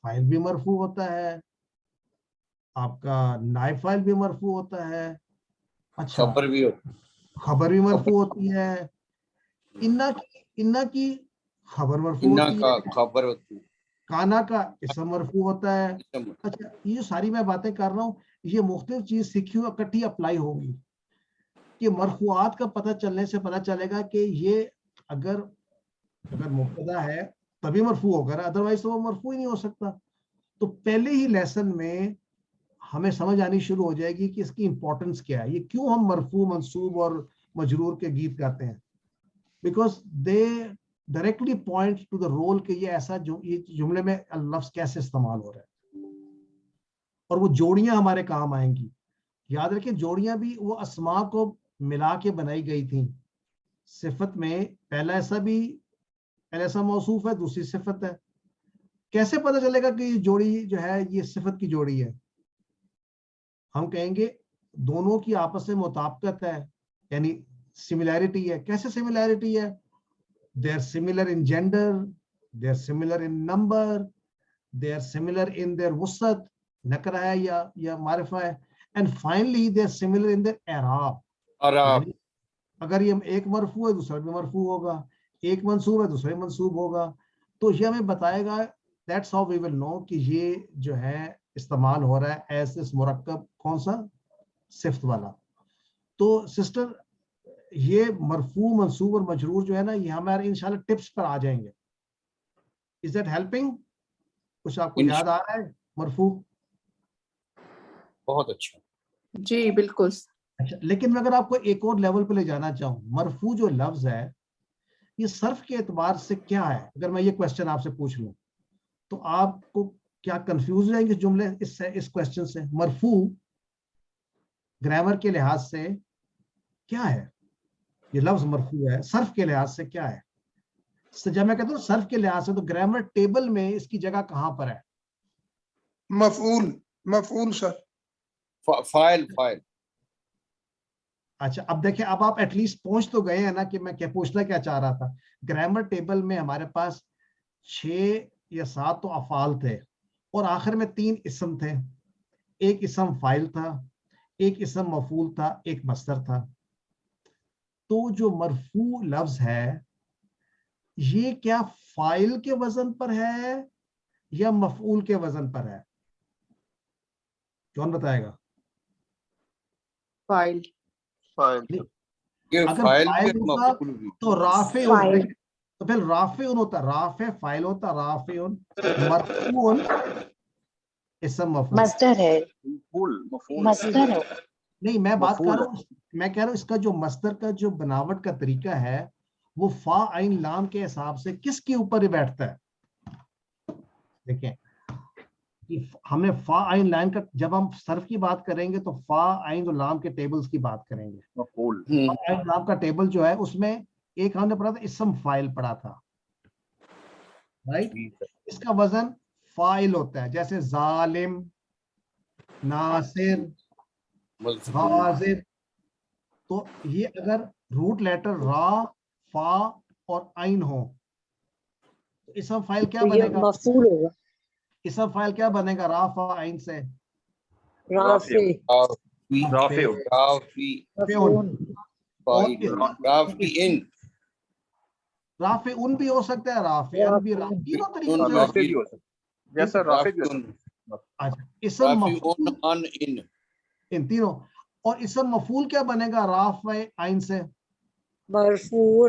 فاعل بھی مرفوع ہوتا ہے, آپ کا نائب فاعل بھی مرفوع ہوتا ہے, اچھا خبر بھی مرفوع ہوتی ہے, انا کی خبر مرفوع ہوتی ہے, کانا کا اسم مرفوع ہوتا ہے. اچھا یہ جو ساری میں باتیں کر رہا ہوں یہ مختلف چیز سیکھی ہوئی اکٹھی اپلائی ہوگی کہ مرفوعات کا پتہ چلنے سے پتہ چلے گا کہ یہ اگر مبتدا ہے تبھی مرفوع ہوگا, ادروائز تو وہ مرفوع ہی نہیں ہو سکتا. تو پہلے ہی لیسن میں ہمیں سمجھ آنی شروع ہو جائے گی کہ اس کی امپورٹنس کیا ہے, یہ کیوں ہم مرفوع منصوب اور مجرور کے گیت گاتے ہیں. Because they directly point to the rule کہ یہ ایسا یہ جملے میں لفظ کیسے استعمال ہو رہا ہے, اور وہ جوڑیاں ہمارے کام آئیں گی. یاد رکھیں جوڑیاں بھی وہ اسماء کو ملا کے بنائی گئی تھیں. صفت میں پہلا ایسا موصوف ہے, دوسری صفت ہے. کیسے پتہ چلے گا کہ یہ جوڑی جو ہے یہ صفت کی جوڑی ہے؟ ہم کہیں گے دونوں کی آپس میں مطابقت ہے, یعنی سملیرٹی ہے. کیسے سملیرٹی ہے؟ they are similar in gender, they are similar in number, they are similar in their wusat, nakra ہے یا معرفہ ہے, and finally they are similar in their i'rab. اگر یہ ایک مرفوع ہے دوسرا بھی مرفوع ہوگا, ایک منصوب ہے دوسرا بھی منصوب ہوگا. تو یہ ہمیں بتائے گا, that's how we will know کہ یہ جو ہے استعمال ہو رہا ہے ایز اس مرکب کون سا, صفت والا. تو سسٹر یہ مرفوع منصوب اور مجرور جو ہے نا یہ ہمارے انشاءاللہ ٹپس پر آ جائیں گے. Is that helping? کچھ آپ کو یاد آ رہا ہے مرفوع؟ بہت اچھا جی بالکل. اچھا لیکن میں اگر آپ کو ایک اور لیول پہ لے جانا چاہوں, مرفوع جو لفظ ہے یہ صرف کے اعتبار سے کیا ہے؟ اگر میں یہ کوشچن آپ سے پوچھ لوں تو آپ کو کیا کنفیوز رہیں گے جملے اس کوشچن سے؟ مرفوع گرامر کے لحاظ سے کیا ہے؟ یہ لفظ مرفوع ہے صرف کے لحاظ سے کیا ہے؟ جب میں کہتا ہوں صرف کے لحاظ سے تو گرامر ٹیبل میں اس کی جگہ کہاں پر ہے؟ مفعول سر, فاعل. اچھا اب دیکھیں, اب آپ ایٹ لیسٹ پہنچ تو گئے ہیں نا کہ میں کیا پوچھنا کیا چاہ رہا تھا. گرامر ٹیبل میں ہمارے پاس 6 یا 7 تو افعال تھے اور آخر میں 3 اسم تھے. ایک اسم فاعل تھا, ایک اسم مفعول تھا, ایک مصدر تھا. تو جو مرفوع لفظ ہے یہ کیا فاعل کے وزن پر ہے یا مفعول کے وزن پر ہے؟ کون بتائے گا؟ فاعل. اگر فاعل ہوتا تو رافع ہوتا, تو پھر رافع ہوتا, رافع فاعل ہوتا, رافع مرفوع اسم مفعول مصدر ہے. مصدر ہے نہیں, میں بات کر رہا ہوں, میں کہہ رہا ہوں اس کا جو مصدر کا جو بناوٹ کا طریقہ ہے وہ فا عین لام کے حساب سے کس کے اوپر ہی بیٹھتا ہے. دیکھیں ہم نے فا عین لام کا, جب ہم صرف کی بات کریں گے تو فا عین اور لام کے ٹیبلز کی بات کریں گے. فا عین لام کا ٹیبل جو ہے اس میں ایک ہم نے پڑھا تھا اسم فاعل پڑھا تھا, رائٹ. اس کا وزن فاعل ہوتا ہے, جیسے ظالم, ناصر, غازب. تو یہ اگر روٹ لیٹر را, فا اور عین ہو تو اسم فاعل کیا بنے گا؟ مفعول ہوگا. اسم فاعل کیا بنے گا را فا عین سے؟ رافع ان بھی ہو سکتا ہے, رافع ان بھی, تینوں طریقوں سے اسم مفعول ان تینوں. اور اسم مفعول کیا بنے گا رافع عین سے؟ مرفوع.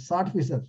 60%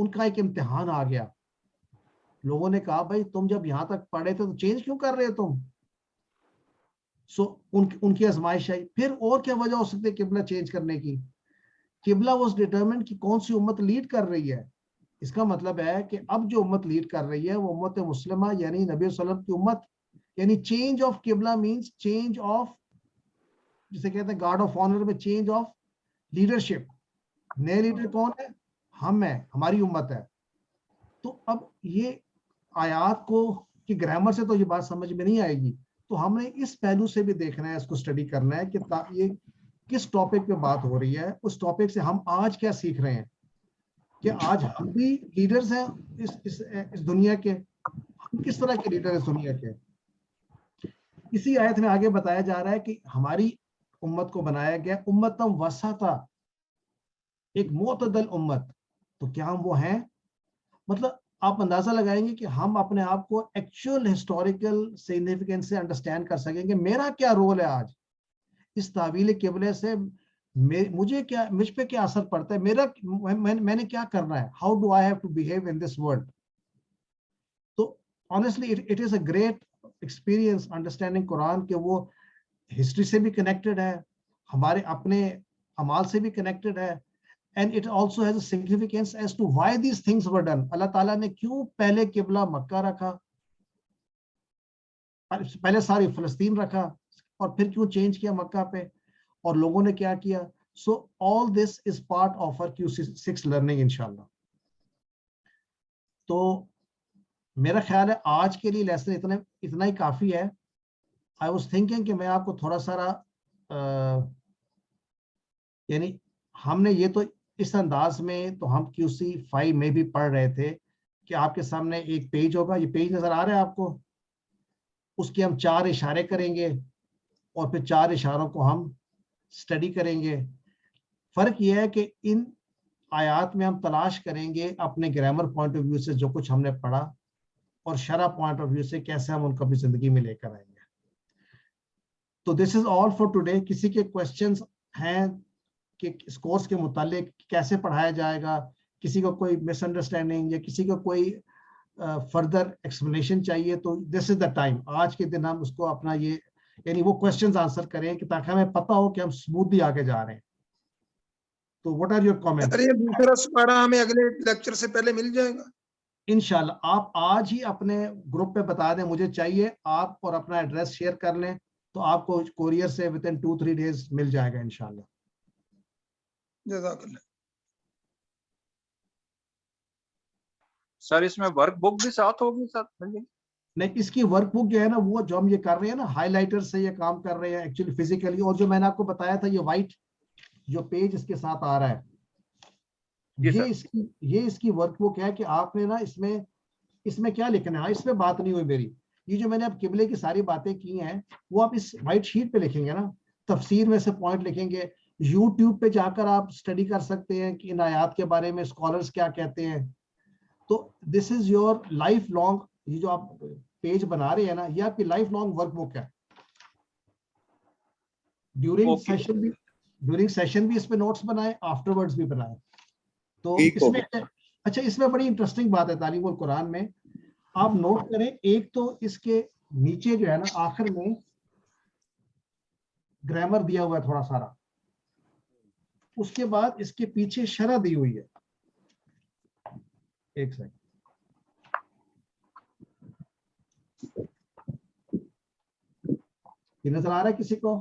ان کا ایک امتحان آ گیا. لوگوں نے کہا بھائی تم جب یہاں تک پڑھے تھے تو چینج کیوں کر رہے تم؟ ان کی آزمائش آئی. پھر اور کیا وجہ ہو سکتی ہے قبلہ چینج کرنے کی؟ قبلہ واز ڈیٹرمنڈ کہ کون سی امت لیڈ کر رہی ہے. اس کا مطلب ہے کہ اب جو امت لیڈ کر رہی ہے وہ امت مسلمہ یعنی نبی صلی اللہ علیہ وسلم کی امت. یعنی چینج آف قبلہ مینس چینج آف, جسے کہتے ہیں گارڈ آف آنر میں چینج آف لیڈرشپ. نئے لیڈر کون ہے؟ ہم ہیں, ہماری امت ہے. تو اب یہ آیات کو کہ گرامر سے تو یہ بات سمجھ میں نہیں آئے گی, تو ہم نے اس پہلو سے بھی دیکھنا ہے, اس کو اسٹڈی کرنا ہے کہ یہ کس ٹاپک پہ بات ہو رہی ہے. اس ٹاپک سے ہم آج کیا سیکھ رہے ہیں کہ آج ہم بھی لیڈرز ہیں اس دنیا کے. ہم کس طرح کے لیڈر اس دنیا کے. اسی آیت میں آگے بتایا جا رہا ہے کہ ہماری امت کو بنایا گیا امتم وسطا, ایک معتدل امت. تو کیا ہم وہ ہیں؟ مطلب آپ اندازہ لگائیں گے کہ ہم اپنے آپ کو ایکچوئل ہسٹوریکل سگنیفیکینس سے انڈرسٹینڈ کر سکیں گے. میرا کیا رول ہے آج اس تعویل قبلے سے؟ مجھ پہ کیا اثر پڑتا ہے؟ میں نے کیا کرنا ہے؟ How do I have to behave in this world? تو honestly it is a great experience understanding Quran کہ وہ ہسٹری سے بھی کنیکٹڈ ہے, ہمارے اپنے اعمال سے بھی کنیکٹڈ ہے. And it also has a significance as to why these things were done. اللہ تعالیٰ نے کیوں پہلے قبلہ مکہ رکھا, پہلے ساری فلسطین رکھا, اور پھر کیوں چینج کیا مکہ پہ, اور لوگوں نے کیا کیا. So all this is part of our Q6 learning انشاءاللہ. تو میرا خیال ہے آج کے لیے لیسن اتنا ہی کافی ہے. I was thinking کہ میں آپ کو تھوڑا سارا یعنی ہم نے یہ تو اس انداز میں تو ہم QC5 میں بھی پڑھ رہے تھے کہ آپ کے سامنے ایک پیج ہوگا, یہ پیج نظر آ رہا ہے آپ کو, اس کے ہم 4 اشارے کریں گے اور پھر 4 اشاروں کو ہم اسٹڈی کریں گے. فرق یہ ہے کہ ان آیات میں ہم تلاش کریں گے اپنے گرامر پوائنٹ آف ویو سے جو کچھ ہم نے پڑھا, اور شرح پوائنٹ آف ویو سے کیسے ہم ان کو اپنی زندگی میں لے کر آئیں گے. تو this is all for today. کسی کے کوشچنس ہیں کہ اس کورس کے متعلق کیسے پڑھایا جائے گا, کسی کو کوئی مس انڈرسٹینڈنگ یا کسی کو کوئی فردر ایکسپلینیشن چاہیے, تو دس از دا ٹائم. آج کے دن ہم اس کو اپنا یہ یعنی وہ کوشچنز آنسر کریں کہ تاکہ ہمیں پتہ ہو کہ ہم اسموتھلی آگے جا رہے ہیں. تو واٹ آر یور کامنٹ؟ یہ دوسرا سپارہ ہمیں اگلے لیکچر سے پہلے مل جائے گا انشاءاللہ. آپ آج ہی اپنے گروپ پہ بتا دیں مجھے چاہیے, آپ اور اپنا ایڈریس شیئر کر لیں, تو آپ کو کوریئر سے within 2-3 days مل جائے گا انشاءاللہ. جزاک اللہ. سر اس میں ورک بک بھی ساتھ ہوگی ساتھ؟ نہیں, اس کی ورک بک جو ہے نا, وہ جو ہم یہ کر رہے ہیں نا, ہائی لائٹر سے یہ کام کر رہے ہیں ایکچولی فزیکلی. اور جو میں نے آپ کو بتایا تھا یہ وائٹ جو پیج اس کے ساتھ آ رہا ہے, یہ اس کی ورک بک ہے کہ آپ نے نا اس میں کیا لکھنا ہے. اس پہ بات نہیں ہوئی میری. یہ جو میں نے اب قبلے کی ساری باتیں کی ہیں وہ آپ اس وائٹ شیٹ پہ لکھیں گے نا, تفسیر میں سے پوائنٹ لکھیں گے. یوٹیوب پہ جا کر آپ اسٹڈی کر سکتے ہیں کہ ان آیات کے بارے میں اسکالرس کیا کہتے ہیں. تو this is your life long, یہ جو آپ پیج بنا رہے ہیں نا, یہ آپ کی لائف لانگ ورک بک ہے. ڈیورنگ سیشن بھی اس پہ نوٹس بنائے, آفٹر ورڈز بھی بنائے. تو اس میں اچھا, اس میں بڑی انٹرسٹنگ بات ہے تعلیم القرآن میں, آپ نوٹ کریں. ایک تو اس کے نیچے جو ہے نا آخر میں گرامر دیا ہوا ہے تھوڑا سارا, اس کے بعد اس کے پیچھے شرح دی ہوئی ہے. ایک سیکنڈ, یہ نظر آ رہا ہے کسی کو؟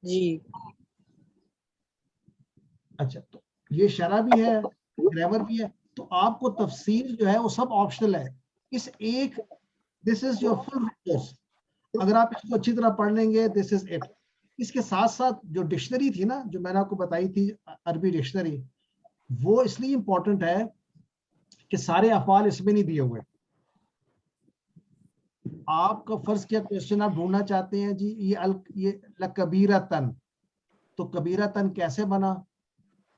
جی اچھا, تو یہ شرح بھی ہے, گرامر بھی ہے. تو آپ کو تفسیر جو ہے وہ سب آپشنل ہے. اس ایک دس از یور فل کورس. اگر آپ اس کو اچھی طرح پڑھ لیں گے, دس از اٹ. اس کے ساتھ ساتھ جو ڈکشنری تھی نا, جو میں نے آپ کو بتائی تھی عربی ڈکشنری, وہ اس لیے امپورٹنٹ ہے کہ سارے افعال اس میں نہیں دیے ہوئے. آپ کا فرض کیا کوشچن آپ ڈھونڈنا چاہتے ہیں جی یہ لکبیرتن, تو کبیرتن کیسے بنا؟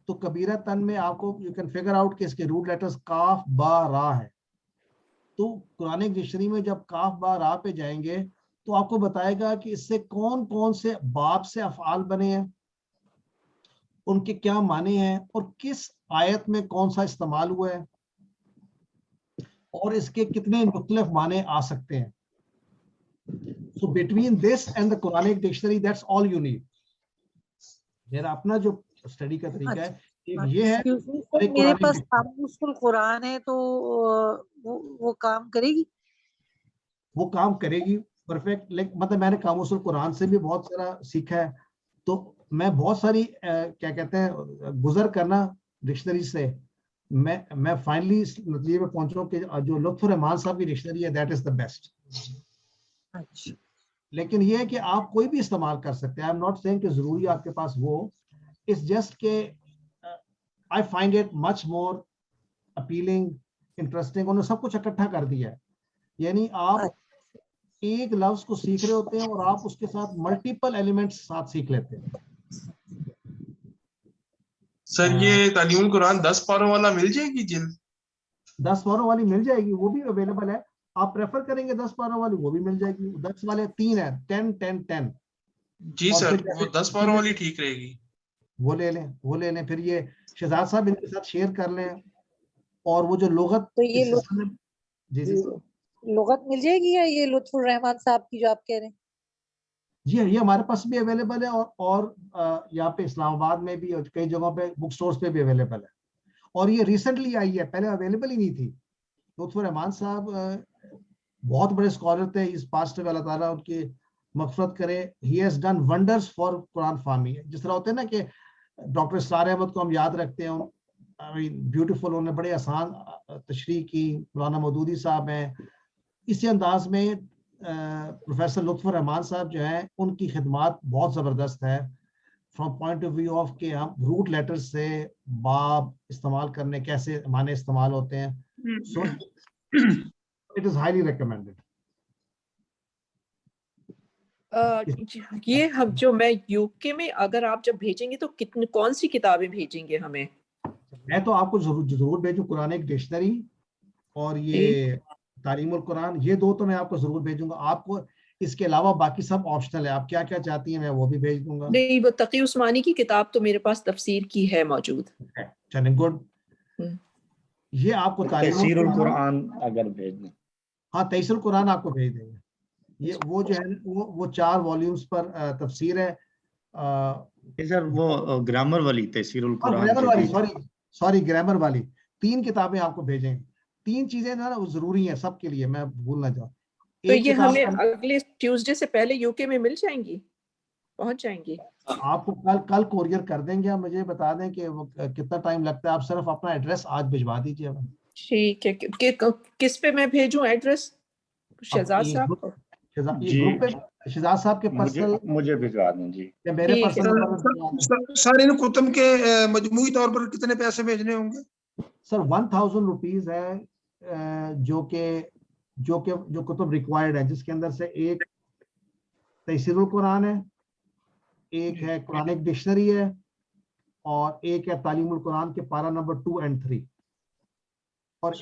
تو کبیرتن میں آپ کو یو کین فگر آؤٹ کہ اس کے روٹ لیٹرز کاف با را ہے. تو قرآن ڈکشنری میں جب کاف با را پہ جائیں گے تو آپ کو بتائے گا کہ اس سے کون کون سے باب سے افعال بنے ہیں. ان کے کیا معنی ہیں اور کس آیت میں کون سا استعمال ہوا ہے اور اس کے کتنے مختلف معنی آ سکتے ہیں. So between this and the Quranic dictionary, that's all you need. میرا اپنا جو اسٹڈی کا طریقہ ہے یہ ہے. میرے پاس قاموس القرآن ہے تو وہ کام کرے گی؟ وہ کام کرے گی پرفیکٹ. مطلب میں نے قاموس القرآن سے بھی بہت سارا سیکھا ہے, تو میں بہت ساری کیا کہتے ہیں گزر کرنا ڈکشنری سے میں فائنلی اس نتیجے میں پہنچا کہ جو لطف الرحمان صاحب کی ڈکشنری ہے دیٹ از دا بیسٹ. لیکن یہ ہے کہ آپ کوئی بھی استعمال کر سکتے ہیں. آئی ایم ناٹ سیئنگ کہ ضروری آپ کے پاس وہ. اٹس جسٹ کہ I find it much more appealing, interesting. انہوں نے سب کچھ اکٹھا کر دیا ہے. یعنی آپ ایک لفظ کو سیکھ رہے ہوتے ہیں اور آپ اس کے ساتھ ملٹیپل ایلیمنٹس ساتھ سیکھ لیتے ہیں. سر یہ تعلیم القرآن 10 پاروں والا مل جائے گی جلد؟ 10 پاروں والی مل جائے گی, وہ بھی اویلیبل ہے. آپ پریفر کریں گے 10 پاروں والی, وہ بھی مل جائے گی. 10 والے 3 ہیں, 10 10 10. جی سر, وہ 10 پاروں والی ٹھیک رہے گی. وہ لے لیں. پھر یہ شہزاد صاحب ان کے ساتھ شیئر کر لیں. اور وہ جو لغت, تو یہ جی لغت مل جائے گی یا یہ لطف الرحمان صاحب کی جو آپ کہہ رہے ہیں؟ جی یہ ہمارے پاس بھی اویلیبل ہے, اور یہاں پہ اسلام آباد میں بھی اور کئی جگہوں پہ بک سٹورز پہ بھی اویلیبل ہے. اور یہ ریسنٹلی آئی ہے, پہلے اویلیبل ہی نہیں تھی. لطف الرحمان صاحب بہت بڑے اسکالر تھے. اس پاسٹ میں اللہ تعالیٰ ان کی مغفرت کرے. He has done wonders for Quran فہمی. جس طرح ہوتے ہیں نا کہ ڈاکٹر اسرار احمد کو ہم یاد رکھتے ہیں, بیوٹیفل, انہوں نے بڑے آسان تشریح کی. مولانا مودودی صاحب ہیں. اسی انداز میں پروفیسر لطف الرحمان صاحب جو ہیں, ان کی خدمات بہت زبردست ہے from point of view of کہ ہم روٹ لیٹر سے باب استعمال کرنے کیسے معنی استعمال ہوتے ہیں. So it is highly recommended. یہ ہم جو میں یو کے میں اگر آپ جب بھیجیں گے تو کون سی کتابیں بھیجیں گے ہمیں؟ میں تو آپ کو ضرور بھیجوں قرآن ایک ڈکشنری اور یہ تعلیم القرآن, یہ 2 تو میں آپ کو ضرور بھیجوں گا. آپ کو اس کے علاوہ باقی سب آپشنل ہے, آپ کیا کیا چاہتی ہیں میں وہ بھی بھیج دوں گا. نہیں, وہ تقی عثمانی کی کتاب تو میرے پاس تفسیر کی ہے موجود. چلیں گڈ. یہ آپ کو تفسیر القرآن اگر بھیج دیں. ہاں, تفسیر القرآن آپ کو بھیج دیں گے. یہ وہ جو ہے وہ 4 والیومز پر تفسیر ہے. سر وہ گرامر والی تفسیر القرآن, سوری گرامر والی 3 کتابیں آپ کو بھیجیں گے. 3 چیزیں نا وہ ضروری ہیں سب کے لیے, میں بھول نہ جاؤں. تو یہ ہمیں اگلے ٹیوزڈے سے پہلے یو کے میں مل جائیں گی, پہنچ جائیں گی؟ آپ کو کل کوریئر کر دیں گے. مجھے بتا دیں کہ کتنا ٹائم لگتا ہے. آپ صرف اپنا ایڈریس آج بھجوا دیجیے. ٹھیک ہے. کس پہ میں بھیجوں ایڈریس؟ شہزاد صاحب کو. شہزاد صاحب کے پرسنل مجھے بھجوا دیں. جی میرے پرسنل. سر ان کتب کے مجموعی طور پر کتنے پیسے بھیجنے ہوں گے؟ سر 1000 روپیز ہے جو کتب ریکوائرڈ ہے, جس کے اندر سے ایک تفسیر القرآن ہے, ایک ہے قرآن ایک ڈکشنری ہے, اور ایک ہے تعلیم القرآن کے پارا نمبر 2 اور 3. اور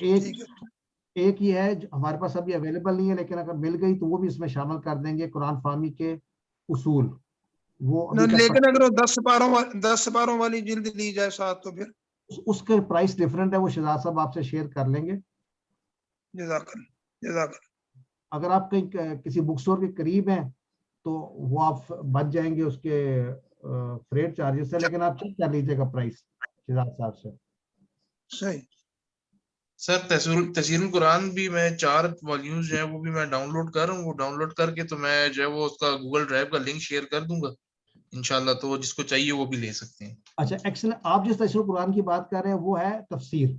ایک یہ ہے جو ہمارے پاس ابھی اویلیبل نہیں ہے, لیکن اگر مل گئی تو وہ بھی اس میں شامل کر دیں گے, قرآن فہمی کے اصول. وہ لیکن اگر وہ 10 سپاروں والی جلد لی جائے ساتھ تو پھر اس کے پرائس ڈیفرنٹ ہے. وہ شہزاد صاحب آپ سے شیئر کر لیں گے. جزاک اللہ. اگر آپ کہیں کسی بک سٹور کے قریب ہیں تو وہ آپ بچ جائیں گے اس کے فریٹ چارجز سے, لیکن آپ چیک کر لیجیے گا پرائس شہزاد صاحب سے. صحیح. سر تفسیر القرآن بھی میں 4 والیومز جو ہیں وہ بھی میں ڈاؤن لوڈ کر رہا ہوں. وہ ڈاؤن لوڈ کر کے تو میں جو ہے وہ اس کا گوگل ڈرائیو کا لنک شیئر کر دوں گا انشاءاللہ, تو جس کو چاہیے وہ بھی لے سکتے ہیں. اچھا ایکسلنٹ. آپ جس تفسیر القرآن کی بات کر رہے ہیں وہ ہے تفسیر,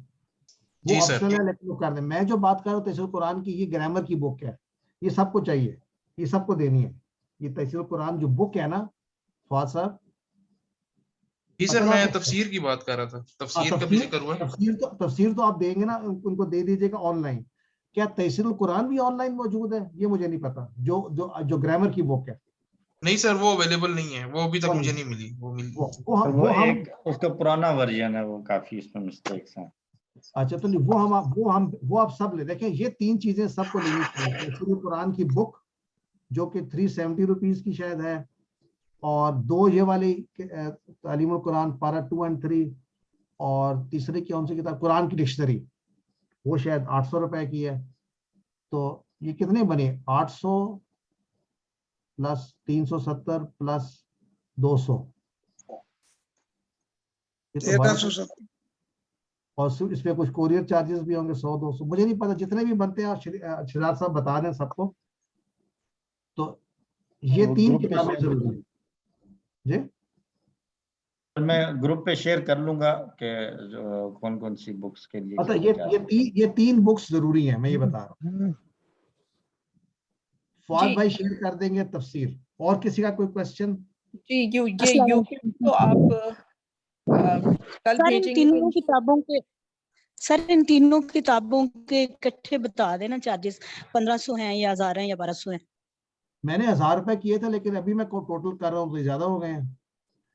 وہ آپشنل ہے, لیکن وہ کر دیں. میں جو بات کر رہا ہوں تفسیر القرآن کی, یہ گرامر کی بک ہے, یہ سب کو چاہیے, یہ سب کو دینی ہے. یہ تفسیر القرآن جو بک ہے نا فواد صاحب. جی سر, میں تفسیر کی بات کر رہا تھا. تفسیر کا بھی ذکر ہوا. تفسیر تو آپ دیں گے نا, ان کو دے دیجیے گا آن لائن. کیا تفسیر القرآن بھی آن لائن موجود ہے؟ یہ مجھے نہیں پتا. جو گرامر کی بک ہے. نہیں سر, وہ اویلیبل نہیں ہے, وہ ابھی تک مجھے نہیں ملی. وہ ایک اس کا پرانا ورژن ہے, وہ کافی اس میں مسٹیکس ہیں. اچھا تو وہ آپ سب لے. دیکھیں یہ 3 چیزیں سب کو لینی چاہیے. تفسیر القرآن کی بک جو کہ 370 روپیز کی شاید ہے, اور 2 یہ والی تعلیم القرآن پارہ 2 and 3، اور تیسری کون سی کتاب قرآن کی ڈکشنری، وہ شاید 800 روپے کی ہے. تو یہ کتنے بنے؟ 800 پلس 370 پلس 200، 1370. اور اس پہ کچھ کوریئر چارجز بھی ہوں گے 100-200، مجھے نہیں پتا جتنے بھی بنتے ہیں. شہزاد صاحب بتا دیں سب کو. تو یہ 3 کتابیں ضروری ہیں. جی میں گروپ پہ شیئر کر لوں گا کہ جو کون کون سی بکس کے لیے. اچھا یہ 3 بکس ضروری ہیں، میں یہ بتا رہا ہوں. فواد بھائی شیئر کر دیں گے تفسیر. اور کسی کا کوئی کوشچن؟ جی یہ تو آپ کل بھیجیں گے. تینوں کتابوں کے سر ان تینوں کتابوں کے اکٹھے بتا دینا چارجز 1500 ہیں یا 1000 ہیں یا 1200 ہیں. میں نے 1000 روپے کیے تھے، لیکن ابھی میں ٹوٹل کر رہا ہوں تو زیادہ ہو گئے ہیں.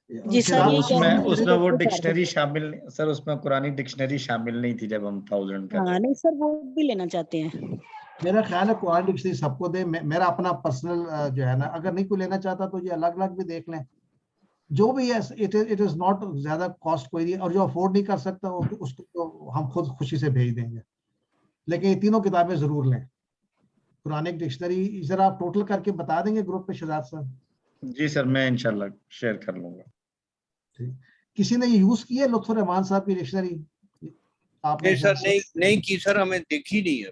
جی سر اس میں وہ ڈکشنری شامل سر، اس میں قرآنی ڈکشنری شامل نہیں تھی جب ہم 1000 کا. ہاں نہیں سر وہ بھی لینا چاہتے ہیں. میرا خیال ہے قرآن ڈکشنری سب کو دے. میرا اپنا پرسنل جو ہے نا، اگر نہیں کوئی لینا چاہتا تو یہ الگ الگ بھی دیکھ لیں. جو بھی ہے اٹ از ناٹ زیادہ کاسٹ کوئی نہیں، اور جو افورڈ نہیں کر سکتا اس کو ہم خود خوشی سے بھیج دیں گے. لیکن یہ تینوں کتابیں ضرور لیں. قرآن ڈکشنری ذرا آپ ٹوٹل کر کے بتا دیں گے گروپ پہ شہزاد صاحب. جی سر میں انشاءاللہ شیئر کر لوں گا. کسی نے یہ یوز کی ہے لطف الرحمان صاحب کی ڈکشنری؟ نہیں سر نہیں کی سر، ہمیں دیکھی نہیں ہے.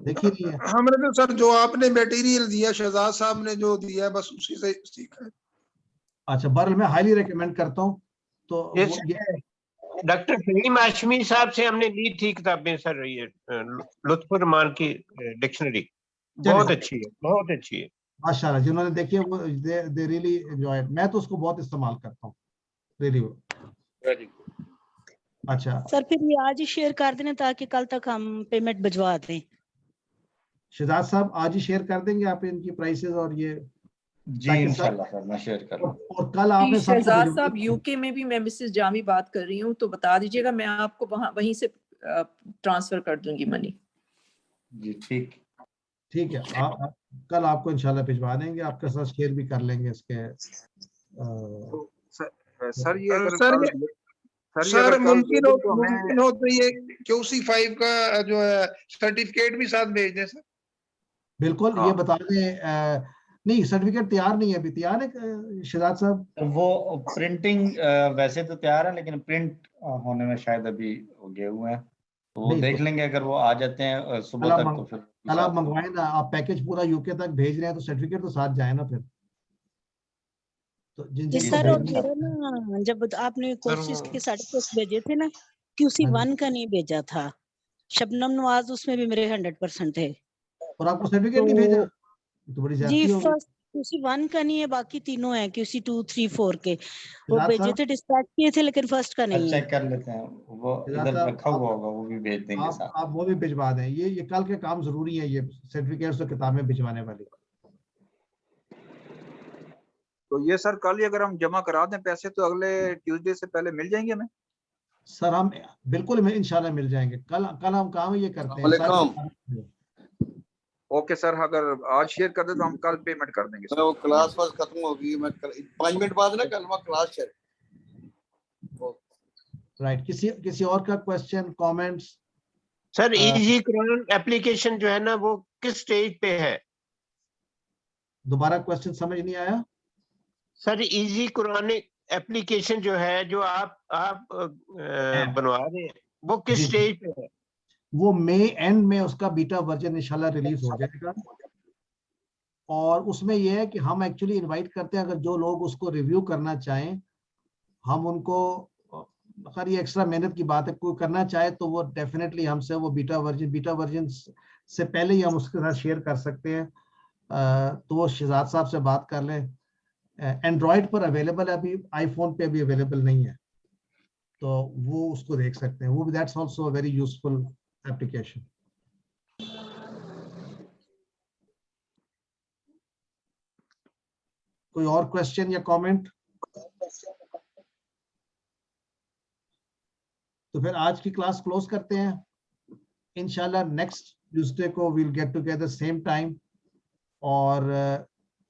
دیکھی نہیں ہے ہم نے تو سر جو آپ نے میٹیریل دیا شہزاد صاحب نے جو دیا ہے بس اسی سے سیکھا ہے. اچھا بہرحال میں ہائیلی ریکمینڈ کرتا ہوں. تو ڈاکٹر فہیم ہاشمی صاحب سے ہم نے لی تھی کتابیں سر، یہ لطف الرحمان کی ڈکشنری بہت اچھی ہے، بہت اچھی ہے ماشاءاللہ. جنہوں نے دیکھی ہے وہ they really enjoy it. میں تو اس کو بہت استعمال کرتا ہوں ریلی. اچھا سر پھر یہ آج ہی شیئر کر دینا تاکہ کل تک ہم پیمنٹ بھجوا دیں. شہزاد صاحب آج ہی شیئر کر دیں گے آپ ان کی پرائسز اور یہ؟ جی انشاءاللہ سر میں شیئر کر لوں. اور کل آپ نے شہزاد صاحب یو کے میں بھی میں مسز جامی بات کر رہی ہوں، تو بتا دیجیے گا، میں آپ کو وہیں سے ٹرانسفر کر دوں گی منی. جی ٹھیک ہے. کل آپ کو انشاءاللہ بھجوا دیں گے. آپ کے ساتھ شیئر بھی کر لیں گے اس کے. سر یہ سر ممکن ہو تو یہ QC5 کا جو ہے سرٹیفکیٹ بھی ساتھ بھیج دیں سر. بالکل یہ بتا دیں. نہیں سرٹیفکیٹ تیار نہیں ہے ابھی. تیار ہے شہزاد صاحب؟ وہ پرنٹنگ ویسے تو تیار ہے لیکن پرنٹ ہونے میں شاید ابھی گئے ہوئے ہیں، تو وہ دیکھ لیں گے. اگر وہ آ جاتے ہیں صبح تک تو پھر کل آپ منگوائیں نا. آپ پیکج پورا UK تک بھیج رہے ہیں تو سرٹیفکیٹ تو ساتھ جائے نا پھر. جی سر اور میرا نا جب آپ نے کورسز کے سرٹیفکیٹ بھیجے تھے نا QC1 کا نہیں بھیجا تھا. شبنم نواز اس میں بھی میرے 100% ہے. اور آپ کو سرٹیفکیٹ نہیں بھیجا؟ تو بڑی زیادتی ہو گئی. فرسٹ QC1 کا نہیں ہے، باقی تینوں ہیں QC2 3 4 کے وہ بھیجے تھے، ڈسپیچ کیے تھے، لیکن فرسٹ کا نہیں ہے. چیک کر لیتے ہیں، وہ ادھر رکھا ہوا ہوگا، وہ بھی بھیج دیں گے ساتھ. آپ وہ بھی بھجوا دیں. یہ کل کے کام ضروری ہے، یہ سرٹیفکیٹس اور کتابیں بھجوانے والی. تو یہ سر کل ہی اگر ہم جمع کرا دیں پیسے تو اگلے ٹیوزڈے سے پہلے مل جائیں گے ہمیں؟ سر ہم بالکل انشاءاللہ مل جائیں گے. کل ہم کام یہ کرتے ہیں. اوکے سر، اگر آج شیئر کر دیں تو ہم کل پیمنٹ کر دیں گے. وہ کلاس بس ختم ہوگی، میں 5 منٹ بعد نا کل میں کلاس شیئر. رائٹ. کسی اور کا کوسچن کامنٹس؟ سر ایزی قرآن اپلیکیشن جو ہے نا وہ کس سٹیج پہ ہے؟ دوبارہ کوسچن سمجھ نہیں آیا سر. ایزی قرآن اپلیکیشن جو ہے جو آپ بنوا رہے ہیں وہ کس سٹیج پہ ہے؟ وہ مئی اینڈ میں اس کا بیٹا ورژن انشاءاللہ ریلیز ہو جائے گا. اور اس میں یہ ہے کہ ہم ایکچولی انوائٹ کرتے ہیں، اگر جو لوگ اس کو ریویو کرنا چاہیں ہم ان کو، خیر یہ ایکسٹرا محنت کی بات ہے، کوئی کرنا چاہے تو وہ ڈیفینیٹلی ہم سے وہ بیٹا ورژن سے پہلے ہی ہم اس کے ساتھ شیئر کر سکتے ہیں. تو وہ شہزاد صاحب سے بات کر لیں. اینڈرائڈ پر اویلیبل ہے، ابھی آئی فون پہ ابھی اویلیبل نہیں ہے، تو وہ اس کو دیکھ سکتے ہیں. وہ بھی that's also very useful application. کوئی اور کوشچن یا کامنٹ؟ تو پھر آج کی کلاس کلوز کرتے ہیں. انشاءاللہ نیکسٹ ٹیوزڈے کو we'll get together same time. اور